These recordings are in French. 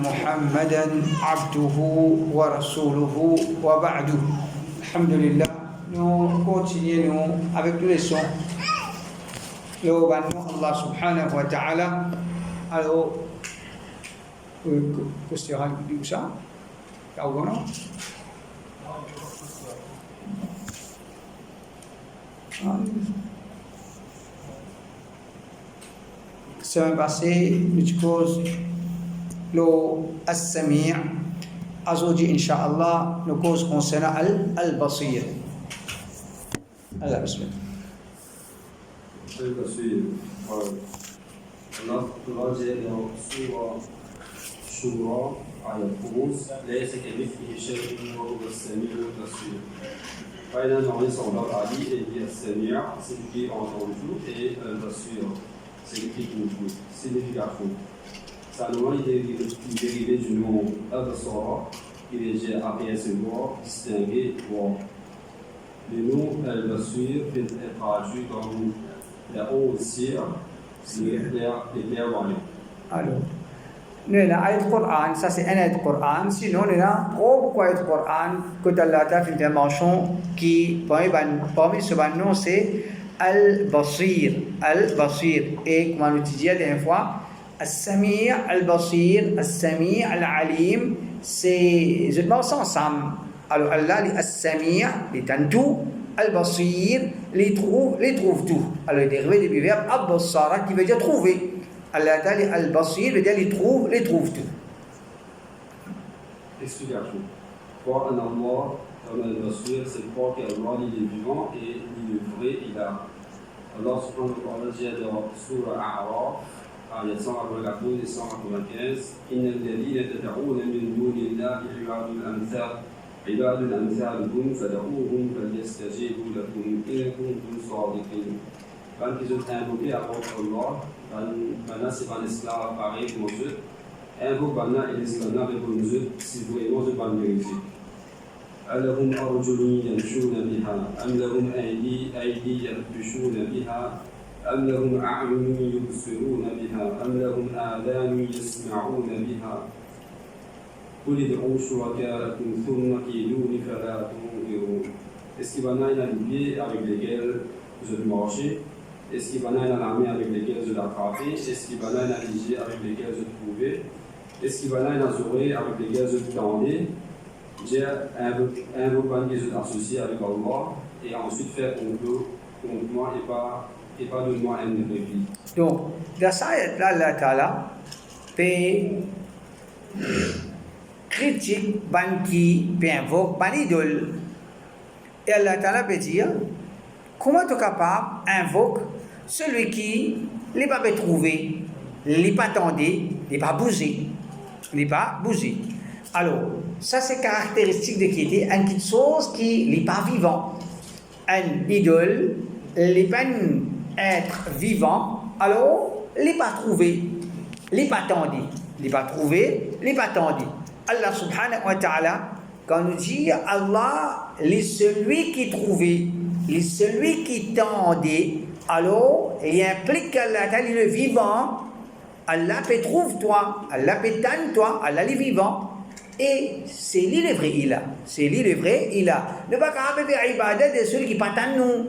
محمدا عبده ورسوله وبعد. Alhamdulillah, nous continuons avec tous les sons. Le Allah subhanahu wa ta'ala. Alors, qu'est-ce que tu dis ça? Semaine passée, nous cause le As-Sami'. Aujourd'hui, Inch'Allah, nous cause concernant Al-Basir. Allah, bismillah. Al-Basir. Allah dit dans Surah Shura, ayat 11, ليس كمثله شيء وهو السميع البصير. Dans l'Anglais, Allah a dit, et dit Al-Sami', c'est lui qui entend tout, et Al-Basir, c'est lui qui trouve tout. Signification. Ça nous est dérivé du nom Al-Basara, qui veut dire apercevoir, distinguer, voir. Le nom Al-Basir peut être traduit comme la haute sire, l'éclairvoyant. Alors, nous avons l'ayat du Coran, ça c'est un ayat du Coran. Sinon, nous avons beaucoup d'ayat du Coran que Allah a fait une intervention qui, parmi ce nom, c'est Al-Basir. Al-Basir. Et comme on dit la dernière fois, Al-Sami', Al-Basir, Al-Sami', Al-Alim, c'est je pense ensemble. Alors Allah, Al-Sami', il entend tout. Al-Basir, il trouve tout. Alors il est dérivé du verbe Al-Basara qui veut dire trouver. Allah Ta'ala, Al-Basir veut dire il trouve tout. Explication. Croire en Allah, comme Al-Basir, c'est croire qu'Allah, il est vivant et il est vrai, il a. Allah subhanahu wa ta'ala dit dans Surah A'raf, ayat 194 et 195, إن الذين تدعون من دون الله عباد أمثالكم فدعوهم فليستجيبوا لكم إن كنتم صادقين. Quand ils ont invoqué à Allah, maintenant c'est un esclave pareil comme eux, invoque maintenant et l'esclave répond aux eux si vraiment je parle vérité. ألهم أرجل يمشون بها أم لهم أيدي يبطشون بها أم لهم أعين يبصرون بها أم لهم آذان يسمعون بها قل ادعوا شركاءكم ثم كيدون فلا تنظرون. Est-ce qu'il y en a des pieds avec lesquels vous marchez? Est-ce qu'il y en a la main avec lesquelles vous attrapez? Est-ce qu'il y en a les yeux avec lesquels vous trouvez? Est-ce qu'il y en a les oreilles avec lesquelles vous tendez? J'ai un vocal qui est associé avec Allah et ensuite faire contre moi et pas de moi un répit. Donc, dans ça, Allah Ta'ala peut critique qui peut invoquer ban idole. Et Allah Ta'ala peut dire comment tu es capable d'invoquer celui qui n'est pas trouvé, n'est pas attendu, n'est pas bougé. Alors, ça c'est caractéristique de qui était une chose qui n'est pas vivant. Un idole, n'est pas un être vivant, alors il n'est pas trouvé, il n'est pas attendu, il n'est pas trouvé, il n'est pas attendu. Allah subhanahu wa ta'ala, quand nous dit Allah, c'est celui qui trouvait, c'est celui qui tendait, alors il implique qu'Allah il est vivant, Allah peut trouver toi, Allah peut tendre toi, Allah est vivant. Et c'est lui le vrai il a. C'est lui le vrai il a. Ne pas faire ibadat de celui qui patane nous.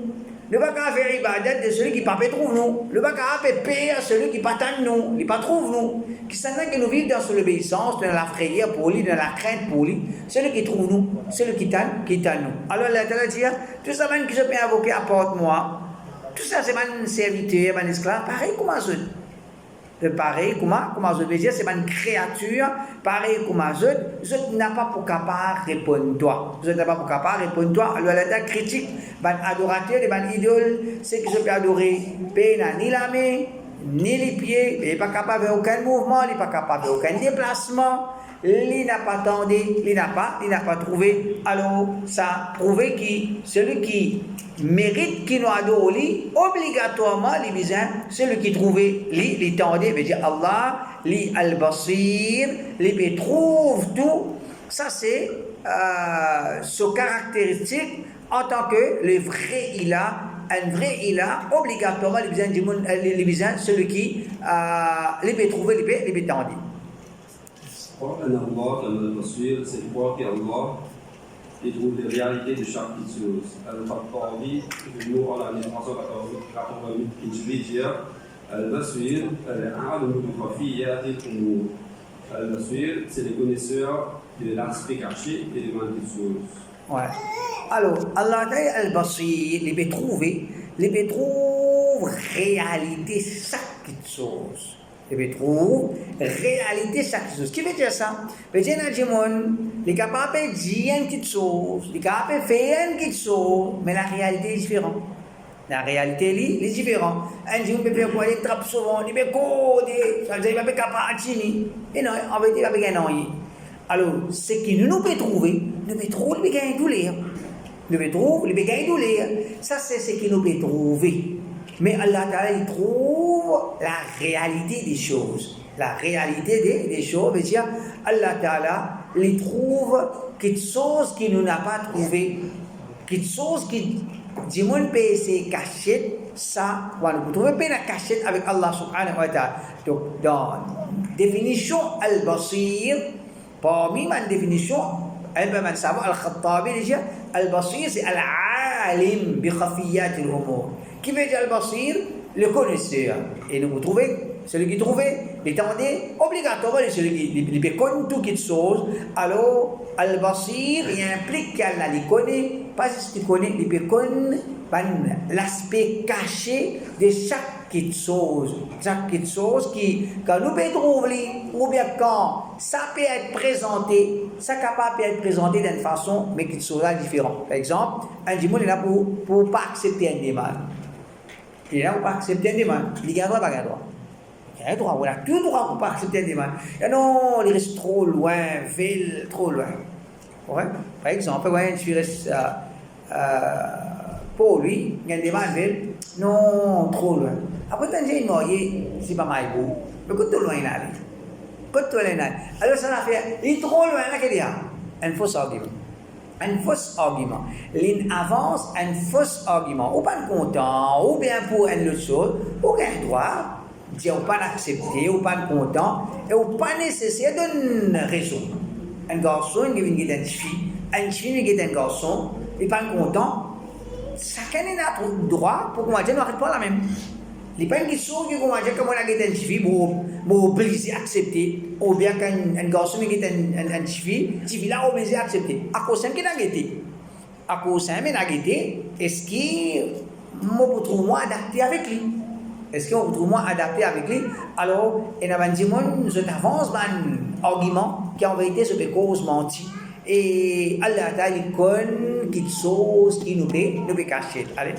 Ne pas faire ibadat de celui qui pas trouve nous. Ne pas faire paix à celui qui patane nous, qui pas trouve nous. Qui s'entend que nous vivons dans l'obéissance, dans la frayeur pour lui, dans la crainte pour lui. Celui qui trouve nous, celui qui tane nous. Alors Allah Ta'ala dit, tout ça qui je peux invoquer apporte-moi. Tout ça c'est mon serviteur, mon esclave. Pareil comment je pareil comment je veux dire, c'est une créature, pareil comme je n'ai pas pour capable répondre toi. Je n'ai pas pour capable répondre toi. Alors la critique, adorateur de idole, c'est que je peux adorer, ni la main, ni les pieds, il n'est pas capable de faire aucun mouvement, il n'est pas capable de faire aucun déplacement, il n'a pas attendu, il n'a pas trouvé. Alors ça prouve que celui qui mérite qu'il nous adore obligatoirement les besoins celui qui trouvait les tendait veut dire Allah li al-Basir les trouve tout ça c'est ce caractéristique en tant que le vrai ilah un vrai ilah obligatoirement les besoins celui qui les peut trouver les peut tendait croire en Allah comme al-Basir, c'est croire qu'Allah il trouve les réalités de chaque petite chose. Al-Khattabi, nous, on a 1988 Hijri, dit Al-Basir, al-A'lam al-Khafiyat al-Umur. Al-Basir, c'est les connaisseurs de l'aspect caché et de grandes choses. Ouais. Alors, Allah Ta'ala al-Basir, il peut trouver réalité chaque chose. Il peut trouver réalité chaque chose. Ce qui veut dire ça? Veut dire que il est capable de dire une petite chose, il est capable de faire une petite chose, mais la réalité est différente. La réalité est différente. Un jour, on peut faire quoi? Il trappe souvent, il peut coder, ça veut dire qu'il va pas capable de chiner. Et non, en vérité, il va pas gagner. Alors, ce que nous pouvons trouver, nous pouvons trouver, nous pouvons gagner douleur. Nous pouvons trouver, nous pouvons gagner douleur. Ça, c'est ce que nous pouvons trouver. Mais Allah Ta'ala, il trouve la réalité des choses. La réalité des choses veut dire, Allah Ta'ala, il trouve quelque chose qu'il nous n'a pas trouvé. Quelque chose qui, du monde peut essayer cacher, ça, voilà, vous trouvez pas la cachette avec Allah Subhanahu wa Ta'ala. Donc, dans la définition al-Basir, parmi ma définition, Al-Khattabi dit Al-Basir, c'est Al-Alim bi khafiyat al-umur. Qui veut dire Al-Basir? Le connaisseur. Et nous vous trouvez, celui qui trouve, l'étendue obligatoire, celui qui peut connaître toute chose. Alors, Al-Basir, il implique qu'Allah les connaît, pas juste qu'il connaît, il peut connaître l'aspect caché de chaque chose. Chaque chose qui, quand nous pouvons trouver, ou bien quand ça peut être présenté, ça capable d'être présenté d'une façon, mais qui sera différente. Par exemple, un dimanche, il est là pour pas accepter un demande. Il est là pour pas accepter un demande. Il a droit, pas droit. Il a droit, on a tout droit pour pas accepter un demande. Et non, il reste trop loin, ville, trop loin. Ouais? Par exemple, ouais, je reste pour lui, il y a une demande ville, non, trop loin. Après, quand j'ai noyé, c'est pas mal beau. Mais quand tu es loin, il a quand tu es loin, alors ça va faire, il est trop loin, là, qu'il y a un faux argument. Un faux argument. Il avance un faux argument. Ou pas content, ou bien pour une autre chose, ou bien droit, dire ou pas accepter, ou pas content, et ou pas nécessaire d'une raison. Un garçon, il vient d'une fille, une fille, il vient d'un garçon, il n'est pas content. Chacun a le droit pour qu'on n'arrête pas la même. Il n'y a pas une question qui qu'on va dire comme on a une fille pour obliger à accepter, ou bien qu'un garçon qui est une fille là obligé à accepter. À cause de ça, à cause de ça, est-ce qu'on peut trouver adapté avec lui? Est-ce qu'on peut trouver adapté avec lui? Alors, il y a des gens qui avancent un argument qui en vérité se fait cause mentir. Et Allah Ta'ala connaît quelque chose qui nous peut cacher. Allez.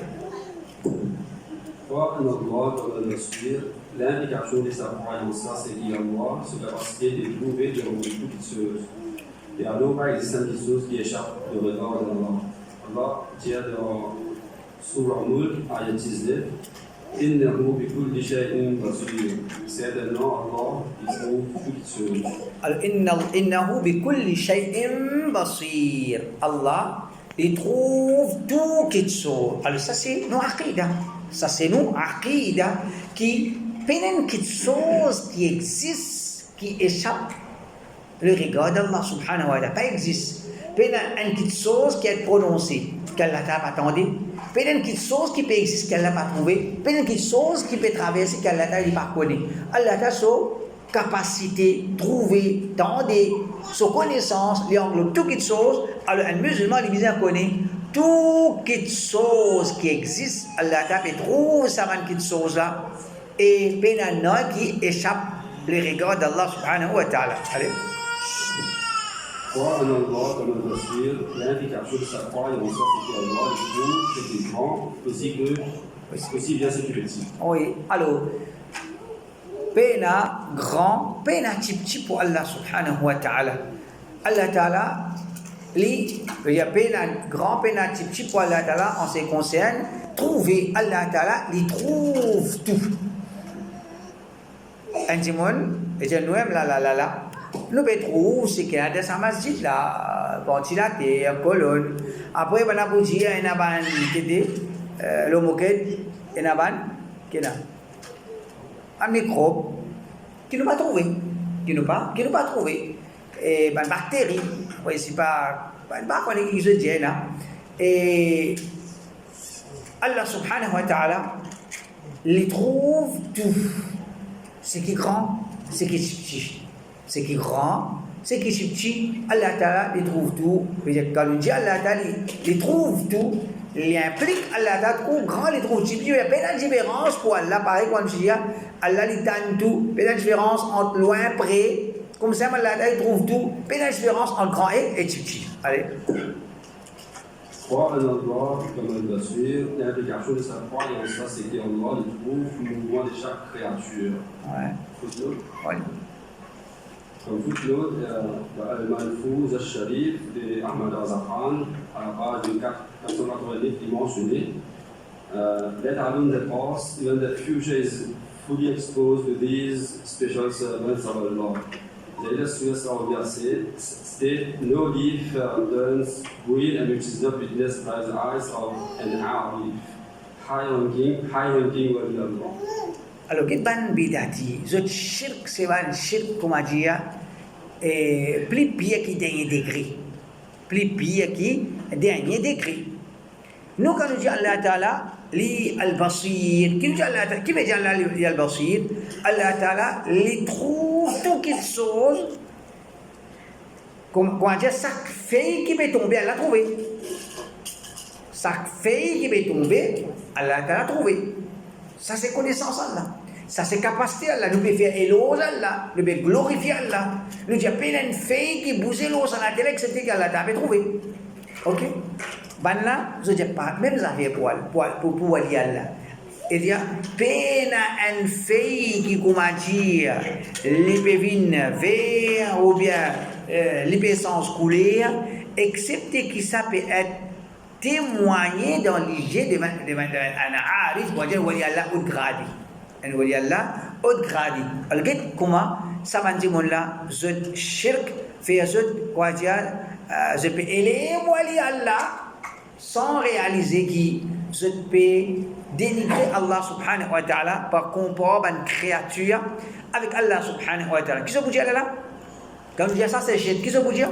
Croire en Allah comme al-Basir, l'implication de sa croyance, c'est qu'il y a Allah, cette capacité de trouver de toutes choses. Et alors, pas existent des choses qui échappent du regard d'Allah. Allah dit dans Surah Mulk, ayat 19, Innahu bi kulli shay'in basir. Certainement, Allah, il trouve toutes choses. Alors, innahu bi kulli shay'in basir. Allah, il trouve tout quelque chose. Alors, ça, c'est nos aqidah. Ça, c'est nous, aqidah, qui pénètre quelque chose qui existe, qui échappe le regard d'Allah subhanahu wa ta'ala. Pas existe. Pénètre une petite chose qui est prononcée, qu'elle n'a pas attendue. Pénètre une petite chose qui peut exister, qu'elle n'a pas trouvée. Pénètre une petite chose qui peut traverser, qu'elle n'a pas connue. Allah a sa capacité, trouver, tendre, sa connaissance, il englobe toute quelque chose. Alors, un musulman, il bien connaît toute quelque chose qui existe. Allah peut trouver ça, cette chose-là. Et pénètre qui échappe le regard d'Allah subhanahu wa ta'ala. Allez. Croire en Allah comme al-Basir, l'implication de sa croyance, c'est qu'Allah est tout, c'est qu'il est grand, aussi bien c'est qu'il est petit. Oui, alors, pena grand, pena petit pour Allah subhanahu wa ta'ala. Allah ta'ala, il y a pena grand, pena petit pour Allah ta'ala en ce qui concerne, trouver Allah ta'ala, il trouve tout. Un dimon, et je nous aime là. Nous pouvons trouver ce qu'il y a dans sa masjid là, ventilateur, colonne. Après, on a dit, il y a le moquette, il y a un microbe qui nous va trouver. qui nous pas trouvé. Et ben bactéries, oui, c'est pas qu'on est je dis là. Et Allah subhanahu wa ta'ala les trouve tout. Ce qui est grand, ce qui est petit. Ce qui est grand, ce qui est petit, Allah ta'ala les trouve tout. Quand on dit Allah ta'ala les trouve tout, il implique Allah ta'ala trouve grand, les trouve petit. Il y a pas de différence pour Allah. Pareil quand je dis Allah les donne tout, pas de différence entre loin, près. Comme ça, Allah ta'ala trouve tout, pas de différence entre grand et petit. Allez. Croire en Allah comme on doit suivre, l'implication de sa croyance, ça c'est qu'Allah le trouve le mouvement de chaque créature. Ouais. Footnote. Ouais. Comme footnote, Al-Malfouz al-Sharif de Ahmad Azakhan, à la page 489 qui mentionné, let alone the past, even the future is fully exposed to these special servants of Allah. The illustrious verset state, no leaf turns green and which is not witnessed by the eyes of an Arif. High-ranking wali Allah. Alors, qu'est-ce que bidati? Ce shirk, c'est un shirk, comment dire, plus pire qui dernier degré. Plus pire qui dernier degré. Nous, quand nous disons Allah Ta'ala, li al-Basir, qui veut dire Allah li al-Basir? Allah Ta'ala, les trouve tout quelque chose, comment dire, chaque feuille qui peut tomber, Allah l'a trouvé. Chaque feuille qui peut tomber, Allah Ta'ala l'a trouvé. Ça, c'est connaissance Allah. Ça, c'est capacité Allah. Nous pouvons faire éloge Allah. Nous pouvons glorifier Allah. Nous disons, il y a une fille qui bouge l'eau sur la télé, etc. qu'Allah t'a trouvé. Ok? Ben là, je ne dis pas, même ça fait pour aller Allah. Il y a une fille qui, comment dire, les pévines vert ou bien les essence couleur, excepté que ça peut être témoigner dans l'IG devant un arif, on va dire, wali Allah haut gradi. Un wali Allah haut gradi. Alors, comment ça va dire, là, je shirk, fait je, quoi dire, je peux élever wali Allah sans réaliser que je peux dénigrer Allah subhanahu wa ta'ala par comparer une créature avec Allah subhanahu wa ta'ala. Qui se vous dit là? Quand on dit ça, c'est shirk. Qui se vous dit?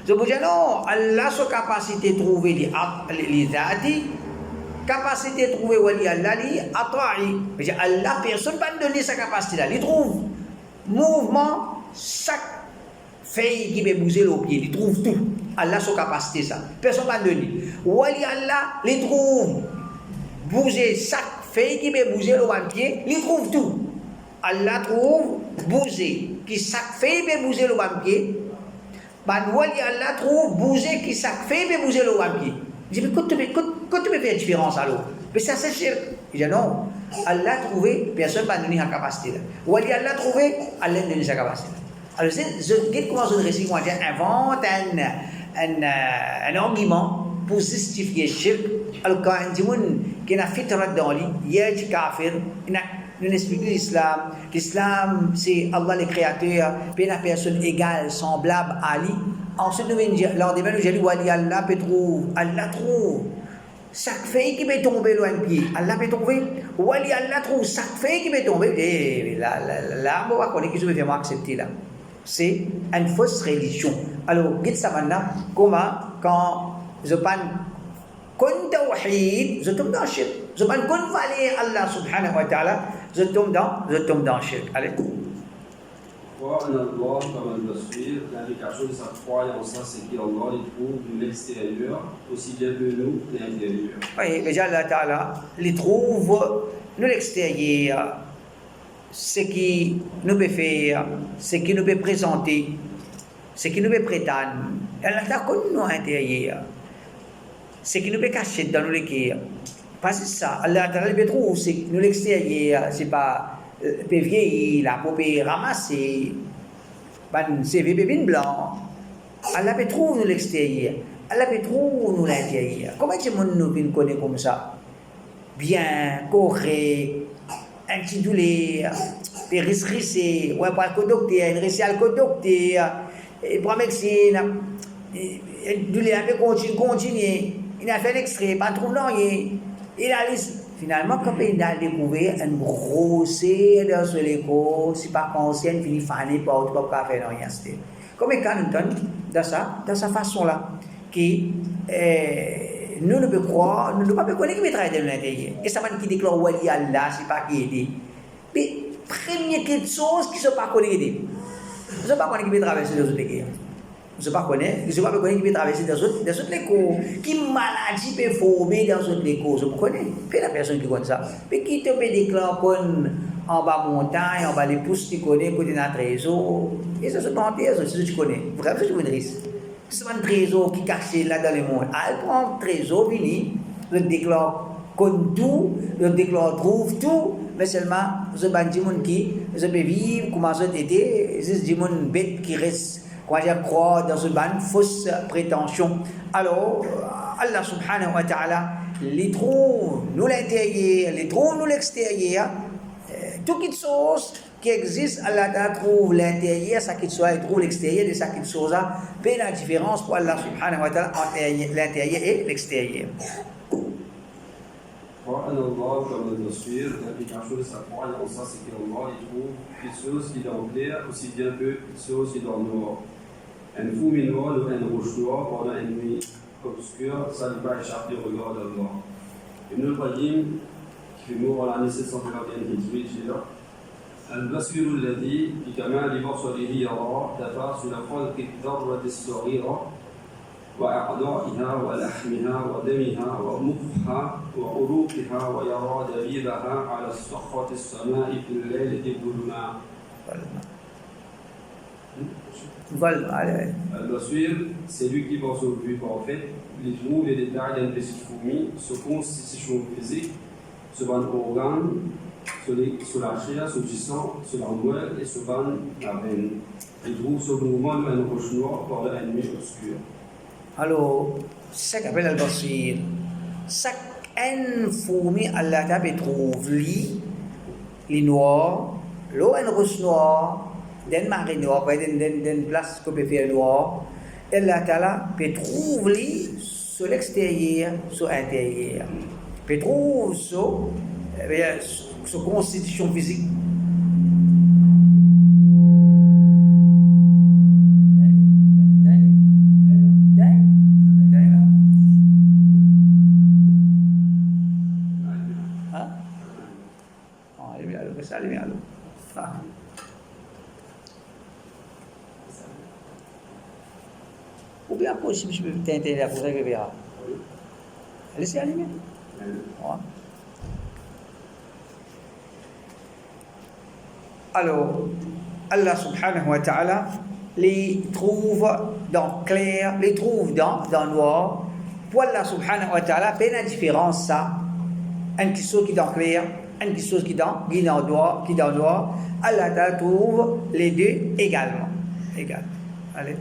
Je vous dis non, Allah sa capacité de trouver les zati, capacité de trouver wali Allah li ata'i. Mais Allah, personne ne va donner sa capacité là. Il trouve mouvement, chaque feuille qui peut bouger le pied, il trouve tout. Allah sa capacité ça. Personne ne va donner. Wali Allah, il trouve bouger chaque feuille qui peut bouger le pied, il trouve tout. Allah trouve bouger, qui chaque feuille peut bouger le pied. Ben, wali Allah trouve bouger qui ça fait bouger le pied. Je dis, mais quand tu peux faire différence alors? Mais ça c'est shirk. Il dit non, Allah a trouvé, personne ne va donner sa capacité là. Wali Allah a trouvé, Allah donne sa capacité. Alors, je commence à réciter, moi, j'invente un argument pour justifier shirk. Alors, quand un dimoun qui a fitra dans lui, il y a un kafir, nous expliquons l'islam. L'islam, c'est Allah le créateur, puis la personne égale, semblable à lui. Ensuite, nous venons dire, lors des nous dit, wali Allah peut trouver, Allah trouve. Chaque feuille qui peut tomber loin de pied, Allah peut trouver. Wali Allah trouve chaque feuille qui peut tomber. Et là, on va connaître qui je vais faire accepter là. C'est une fausse religion. Alors, dites ça maintenant, comment, quand je parle kon tawhid, je tombe dans le shirk. Je parle kon valer Allah subhanahu wa ta'ala, je tombe dans le shirk. Allez. Croire en Allah comme on doit suivre, l'implication de sa croyance, c'est qu'Allah les trouve de l'extérieur, aussi bien que nous, de l'intérieur. Oui, mais Allah ta'ala les trouve de l'extérieur. Ce qui nous peut faire, ce qui nous peut présenter, ce qui nous peut prétendre. Allah ta'ala connaît nous à l'intérieur. Ce qui nous peut cacher dans nos cœurs. Parce que ça, Allah Ta'ala peut trouver, c'est nous l'extérieur, c'est pas peut vieillir, la peau peut ramasser, c'est bébé blanc. Allah peut trouver nous l'extérieur, Allah peut trouver nous l'intérieur. Comment est-ce que nous connaissons comme ça? Bien, correct, intitulé, risqué, ouais, pas le docteur, une récit le docteur, et pour médecine, il a fait continuer. Il a fait l'extrait, pas trouvé rien. Il a Finalement, quand il a découvert un grossier dans ce léco, c'est pas conscient, finit fané pas autre pas faire rien. Comme quand nous dans sa façon-là, qui nous ne pouvons croire, nous ne pouvons pas connaître qui travaille dans l'intérieur. Et ça va qui déclare Wali Allah, c'est pas qui est. Mais première quelque chose qui ne sont pas connectés. Nous ne sommes pas connectés qui peut traverser dans autres guerres. Nous ne sommes pas connectés qui peut traverser dans autres léco. Qui maladie peut former dans autres léco. Vous connaissez? Puis la personne qui connaît ça. Mais qui te peut déclarer en bas montagne, en bas les pousses, tu connais, côté d'un trésor. Et ça se prend en pièce, c'est ce que tu connais. Vraiment, c'est une risque. C'est pas un trésor qui est caché là dans le monde. Elle prend un trésor, fini, le déclare comme tout, le déclare trouve tout, mais seulement, ce ban du monde qui, je peux vivre, comment ça était, c'est du monde bête qui reste, comment dire, croire dans ce ban, fausse prétention. Alors, Allah subhanahu wa ta'ala, les trouve nous l'intérieur, les trouve nous l'extérieur, toutes les choses qui existent, Allah trouve l'intérieur, ça qui soit, il trouve l'extérieur de ça qui soit, fait la différence pour Allah subhanahu wa ta'ala entre l'intérieur et l'extérieur. Croire en Allah comme on doit suivre, l'implication de sa croyance, ça c'est qu'Allah il trouve quelque chose qui est en clair, aussi bien que quelque chose qui est en noir. Un fou noir ou un rouge noir pendant une nuit obscure, ça ne va pas échapper au regard d'Allah. Ibn al-Qayyim, qui est mort en l'année 751 Hijri, البصير الذي بكمال بصره يرى تفاصيل خلق الذرة الصغيرة وأعضائها ولحمها ودمها ومخها وعروقها ويرى دبيبها على صخرة السماء في الليلة الظلماء. البصير, c'est lui qui pense au but parfait, il trouve les détails d'une petite fourmi, sa constitution physique, son organe, sur la chair, sur du sang, sur la moelle et sur la veine. Il trouve ce mouvement d'un roche noir pendant la nuit obscure. Alors, c'est ce qu'on appelle al-Basir. Chaque fourmi, Allah trouve les noirs, l'eau un roche noir, d'une marée noire, d'une place qu'on peut faire noir. Allah peut trouver sur l'extérieur, sur l'intérieur. Peut trouver sur constitution physique. Ou bien possible, je peux t'intéresser à ça que verra. Laissez allumer. Alors, Allah subhanahu wa ta'ala les trouve dans clair, les trouve dans noir. Pour Allah subhanahu wa ta'ala, fait la différence ça. Un qui soit qui dans clair, un qui soit qui dans noir. Allah ta'ala trouve les deux également. Égal. Allez.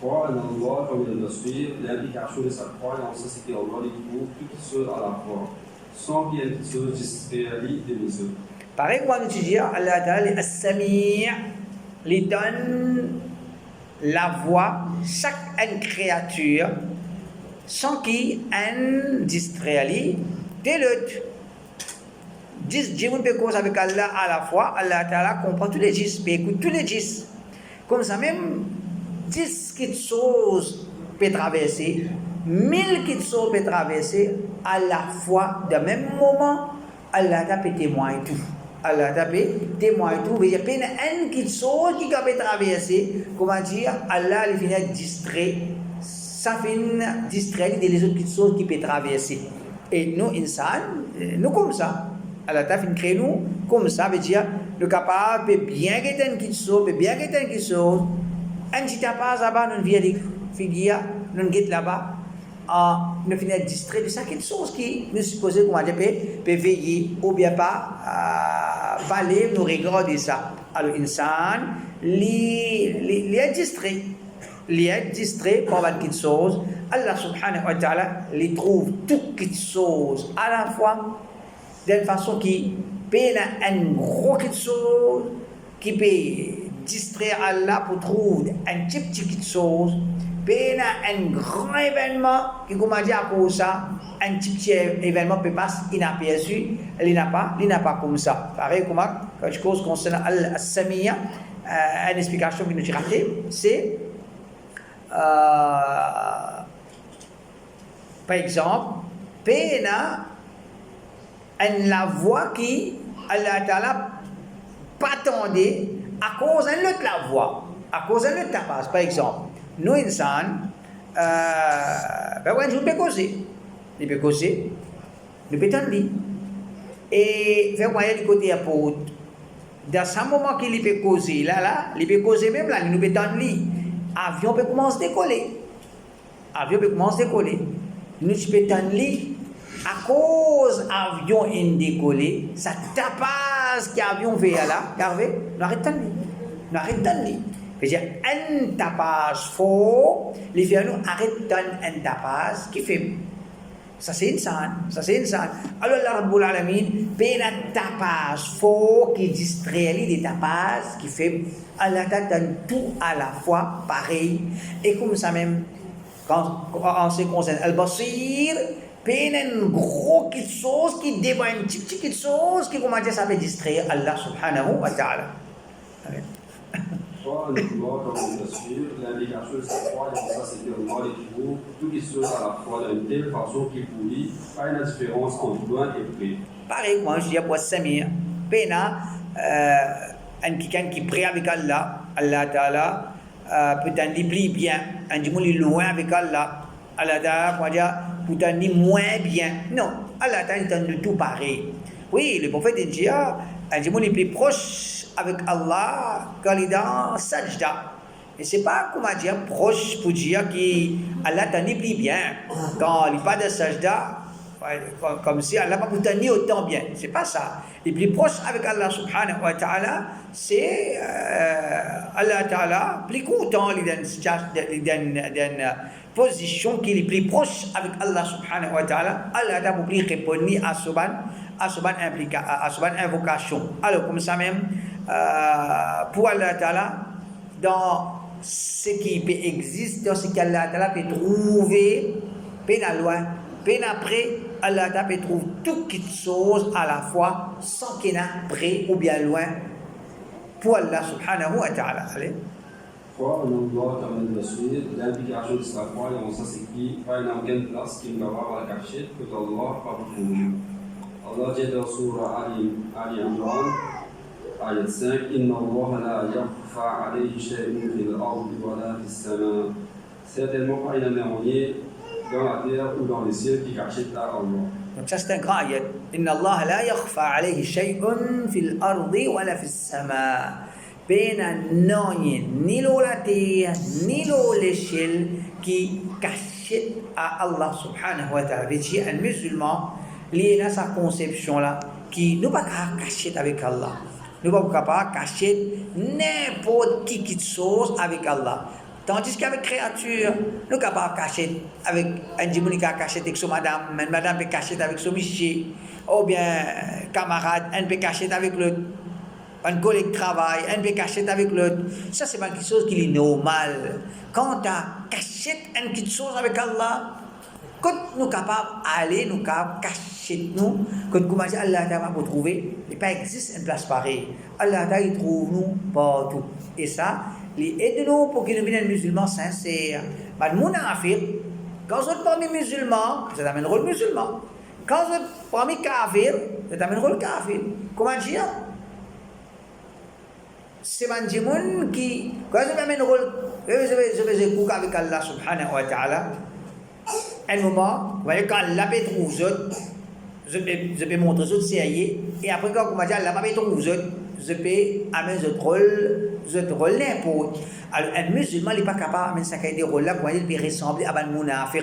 Croire en Allah comme il doit suivre, l'implication de sa croyance, c'est qu'Allah les trouve toutes choses à la fois, sans qu'il y ait une chose discréditée des autres. Pareil, quand on dit Allah Ta'ala, As-Sami' lui donne la voix, chaque créature, sans qu'il un distrait, dès l'autre. 10 gens peuvent causer avec Allah à la fois, Allah Ta'ala comprend tous les 10, mais écoute tous les 10. Comme ça, même 10 choses peuvent traverser, 1000 choses peuvent traverser à la fois, de même moment, Allah Ta'ala peut témoigner tout. Allah Ta'ala témoigne tout. Il y a une petite chose qui peut traverser. Comment dire? Allah il finit distrait. Ça finit distrait des autres petites choses qui peuvent traverser. Et nous, insan, nous comme ça. Allah Ta'ala finit créer nous comme ça. Veut dire, nous capable de bien guetter une petite chose, bien guetter une petite chose. Un petit pas là-bas, nous vient de figure, nous guette là-bas. Nous finissons distrait de ça, quelque chose qui nous suppose qu'on peut veiller ou bien pas valer nous regarder ça. Alors, l'insan, il est distrait par quelque chose. Allah subhanahu wa ta'ala, il trouve toutes les choses à la fois d'une façon qui peut un gros quelque chose qui peut distraire Allah pour trouver un petit quelque chose. un grand événement qui comment dire à cause ça, un petit événement peut passer inaperçu, il n'a pas comme ça. Pareil comment quelque chose concernant Al-Samiyya, une explication qui nous a rappelé, c'est par exemple, pena la voix qui Allah Ta'ala pas attendait à cause de l'autre la voix, à cause de l'autre tapas. Par exemple, nous insan, nous peut causer, nous peut causer, nous peut tendre. Et faire quoi du côté apôtre, dans ce moment qu'il peut causer, là, il peut causer même là, nous peut tendre. Avion peut commencer à décoller. Nous peut tendre. À cause avion est décollé, ça tapas qui avion fait là, regardez, nous arrêtons. C'est-à-dire, un tapas faux, les filles nous arrêtent un tapas qui fait. Ça c'est insan. Alors, la Rabbul Alamin, ben un tapas faux qui distrait des tapas qui fait. Allah donne tout à la fois pareil. Et comme ça même, quand en ce qui concerne Al-Basir, un gros quelque chose qui dévoile une petite quelque chose qui comment dire ça va distraire Allah subhanahu wa ta'ala. Soit le pouvoir comme on le suit, l'indication de sa foi, et ça c'est que moi et tout, tout qui se à la fois d'une telle façon qu'il pourrit, pas une différence entre loin et près. Pareil, moi je dis pour Samir, pena quelqu'un qui prie avec Allah, Allah ta'ala peut-être plus bien, un du monde loin avec Allah, Allah ta'ala comment dire peut-être moins bien. Non, Allah Ta'ala donne tout pareil. Oui, le prophète dit, un du monde est plus proche avec Allah quand il est dans sajda. Et c'est pas comment dire proche pour dire qu'Allah t'en est plus bien. Quand il n'est pas de sajda, comme si Allah n'a pas peut-être autant bien. C'est pas ça. Le plus proche avec Allah subhanahu wa ta'ala, c'est Allah Ta'ala plus content, il donne position qui est plus proche avec Allah subhanahu wa ta'ala, Allah a plus répondu à ce invocation. Alors comme ça même, pour Allah ta'ala, dans ce qui peut exister, dans ce qu'Allah ta'ala peut trouver, peine loin, peine après, Allah ta'ala peut trouver toutes les choses à la fois, sans qu'il y ait près ou bien loin, pour Allah subhanahu wa ta'ala. Allez. Foi, on doit terminer de suite, l'implication de sa foi, et on s'inscrit pas dans quelle place qu'il va avoir la cachette que Allah va retrouver. Allah dit dans Surah Ali Imran, ayat 5, Inna Allah la yakhfa alayhi shay'un fil ardi wa la fis sama. Certainement pas il en a rien dans la terre ou dans les cieux qui cachent à Allah. Donc ça c'est un grand ayat. Inna Allah la yakhfa alayhi shay'un fil ardi wa la fis sama. Pena non ni la terre ni l'échelle qui cachette à Allah subhanahu wa ta'ala. C'est un musulman, il a sa conception là qui ne pas cacher avec Allah. Ne pas cacher n'importe qui chose avec Allah. Tandis qu'avec créature, nous ne pouvons pas cacher avec un démon qui a caché avec son madame, une madame peut cacher avec son monsieur, ou bien camarade, elle peut cacher avec l'autre. Un collègue de travail, un peut cacher avec l'autre. Ça, c'est pas quelque chose qui est normal. Quand tu as caché une petite chose avec Allah, quand nous sommes capables d'aller, nous sommes capables de cacher nous, quand nous commençons Allah va nous trouver, il pas existe une place pareille. Allah il trouve nous partout. Et ça, il aide nous pour que nous devions musulmans sincères. Mais le munafir, quand vous êtes parmi musulmans, ça t'amène le rôle musulman. Quand vous êtes parmi kafir, ça t'amène le rôle kafir. Comment dire? C'est un démon qui, quand je vais un rôle, je vais écouter avec Allah subhanahu wa ta'ala. Un moment, vous voyez, quand Allah peut trouver je peux montrer ce série, et après quand on m'a dit Allah peut trouver je peux amener ce rôle n'importe. Alors un musulman n'est pas capable d'amener ça des rôles là, il peut ressembler à un munafir.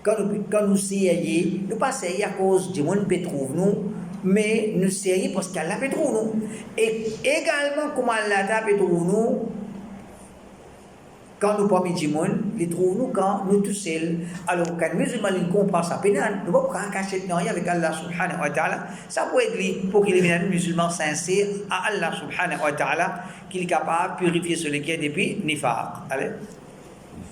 Quand nous série, nous pas série à cause du monde peut trouver nous. Mais nous sérieux parce qu'Allah peut trouver nous. Et également, comment Allah peut trouver nous, quand nous parmi du monde, il trouve nous quand nous tous seuls. Alors, quand les musulmans comprennent ça, nous ne pouvons pas cacher rien avec Allah subhanahu wa ta'ala. Ça peut être pour qu'il y ait un musulman sincère à Allah subhanahu wa ta'ala, qu'il est capable de purifier ce qui est depuis Nifaq. Allez.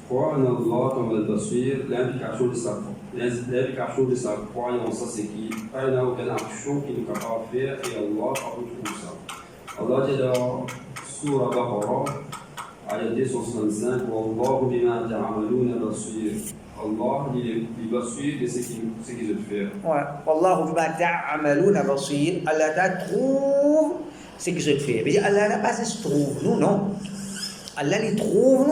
Croire en Allah comme al-Basir, l'implication de sa croyance, c'est qu'il n'y a aucune action qui nous capable de faire et Allah trouve ça. Allah dit dans Surah Baqarah, ayat 265, Wallahu bima ta'amaluna basir. Allah, il est basir de ce qu'ils veulent faire. Ouais. Wallahu bima ta'amaluna basir. Allah trouve ce qu'ils veulent faire. Mais Allah n'a pas se trouve, nous non. Allah les trouve,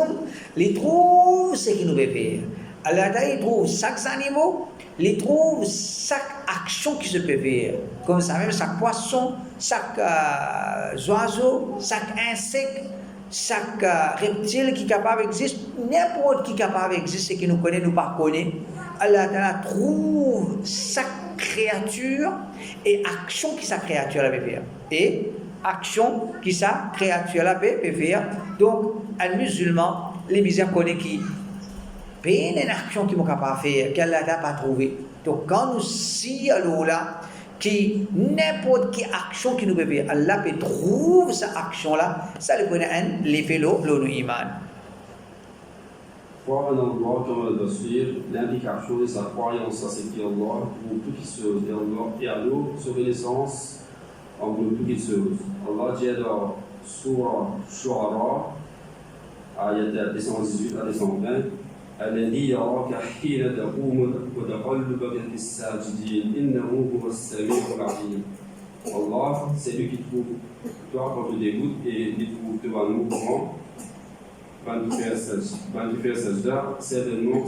ce qu'il nous veut faire. Allah il trouve chaque animal, il trouve chaque action qui se peut faire. Comme ça même chaque poisson, chaque oiseau, chaque insecte, chaque reptile qui est capable d'exister, n'importe qui est capable d'exister, qui nous connaît, nous pas connaît. Allah trouve chaque créature et action qui sa créature la peut faire. Et action qui sa créature la peut faire. Donc, un musulman, les musulmans connaissent qui une action qui est capable de faire, qu'Allah n'a pas trouvé. Donc, quand nous si là, qui n'importe quelle action qui nous peut faire, Allah peut trouver cette action-là, ça le connaît un l'effet l'eau iman. Croire en Allah comme al-Basir, l'implication de sa croyance, c'est qu'Allah pour toutes les choses, et Allah, sa connaissance englobe toutes les choses. Allah dit dans Surah Shu'ara, ayat 218 à 220, الذي يراك حين تقوم وتقلبك في الساجدين إنه هو السميع العليم. Allah, c'est lui qui trouve toi quand tu t'écoutes et qui trouve toi le mouvement. Quand tu fais sajda, certainement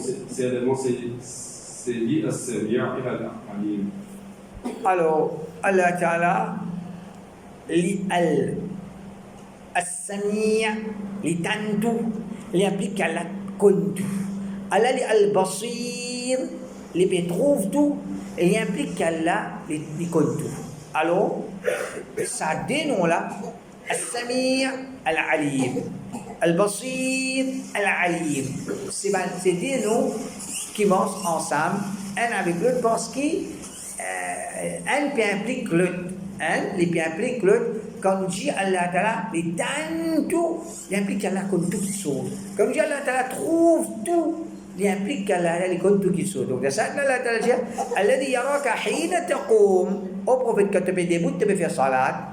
c'est lui al-Sami' al-Alim. Alors, Allah Ta'ala, al-Sami' li tantu, li implique Allah connaît tout. Allah al-Basir, il trouve tout et il implique qu'Allah il connaît tout. Alors, ça dénomme là, al-Sami' al-Alim, al-Basir al-Alim. C'est des noms qui marchent ensemble, un avec l'autre, parce qu'un peut impliquer l'autre. Un peut impliquer l'autre. Quand on dit Allah Ta'ala, il donne tout, il implique qu'Allah connaît toutes choses. Quand on dit Allah Ta'ala trouve tout, il implique qu'Allah il connaît toutes choses. Donc, c'est ça que Allah Ta'ala dit, Alladhi yaraka hina taqum. Au prophète, quand tu peux debout, tu peux faire salat,